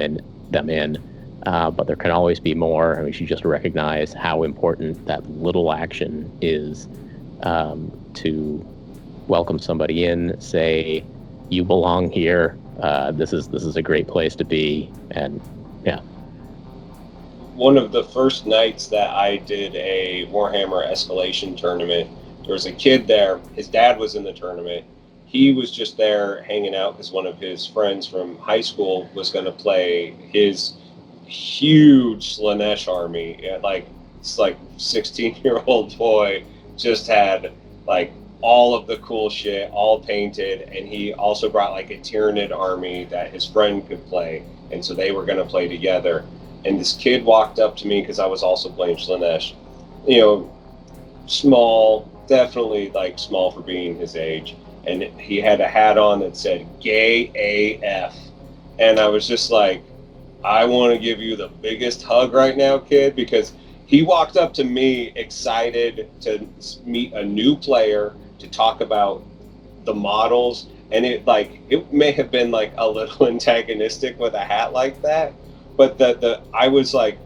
them in. But there can always be more, and we should just recognize how important that little action is, to welcome somebody in, say, you belong here. This is a great place to be, and yeah. One of the first nights that I did a Warhammer Escalation tournament, there was a kid there. His dad was in the tournament. He was just there hanging out because one of his friends from high school was going to play his huge Slanesh army. It's like 16-year-old boy just had like all of the cool shit, all painted, and he also brought like a Tyranid army that his friend could play, and so they were going to play together. And this kid walked up to me because I was also playing Slanesh, small, definitely like small for being his age, and he had a hat on that said "Gay AF," and I was just like, I want to give you the biggest hug right now, kid, because he walked up to me excited to meet a new player, to talk about the models, and it may have been like a little antagonistic with a hat like that, but I was like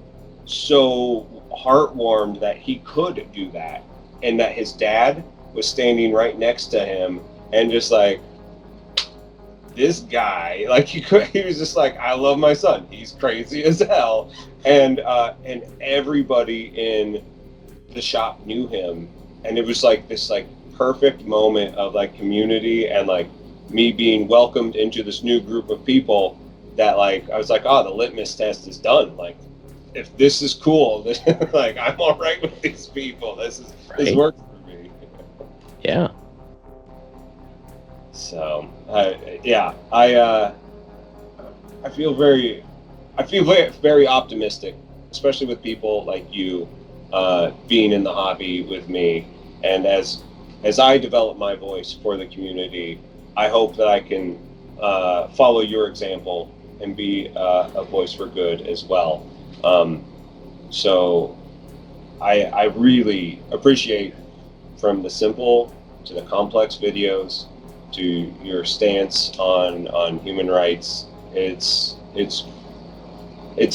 so heartwarmed that he could do that, and that his dad was standing right next to him, and just like, this guy, like he was just like, I love my son. He's crazy as hell, and everybody in the shop knew him, and it was like this like perfect moment of like community and like me being welcomed into this new group of people that like I was like, oh, the litmus test is done. Like, if this is cool, this, like I'm all right with these people. This works for me. Yeah. So I feel very optimistic, especially with people like you being in the hobby with me, and as I develop my voice for the community, I hope that I can follow your example and be a voice for good as well. So I really appreciate, from the simple to the complex videos to your stance on human rights. It's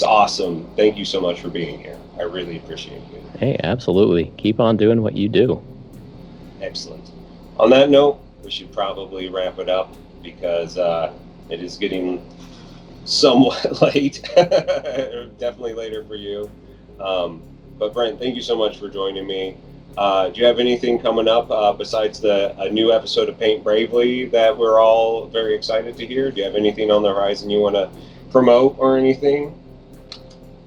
awesome. Thank you so much for being here. I really appreciate you. Hey, absolutely. Keep on doing what you do. Excellent. On that note, we should probably wrap it up because it is getting somewhat late. Definitely later for you. But Brent, thank you so much for joining me. Do you have anything coming up besides a new episode of Paint Bravely that we're all very excited to hear? Do you have anything on the horizon you want to promote or anything?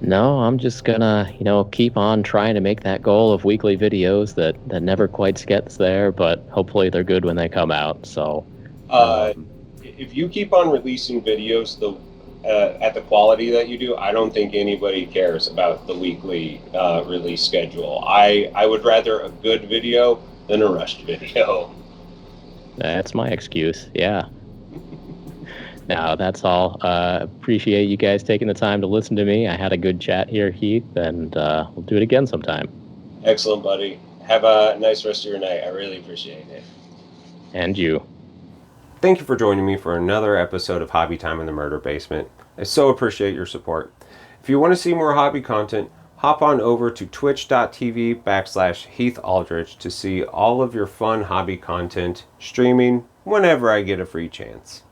No, I'm just gonna, keep on trying to make that goal of weekly videos that never quite gets there, but hopefully they're good when they come out. So, if you keep on releasing videos at the quality that you do, I don't think anybody cares about the weekly release schedule. I would rather a good video than a rushed video. That's my excuse. Yeah. No, that's all. Appreciate you guys taking the time to listen to me. I had a good chat here, Heath, and we'll do it again sometime. Excellent, buddy. Have a nice rest of your night. I really appreciate it. And you. Thank you for joining me for another episode of Hobby Time in the Murder Basement. I so appreciate your support. If you want to see more hobby content, hop on over to twitch.tv/Heath Aldrich to see all of your fun hobby content streaming whenever I get a free chance.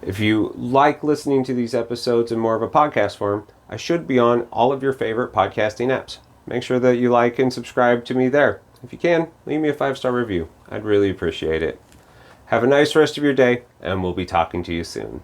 If you like listening to these episodes in more of a podcast form, I should be on all of your favorite podcasting apps. Make sure that you like and subscribe to me there. If you can, leave me a 5-star review. I'd really appreciate it. Have a nice rest of your day, and we'll be talking to you soon.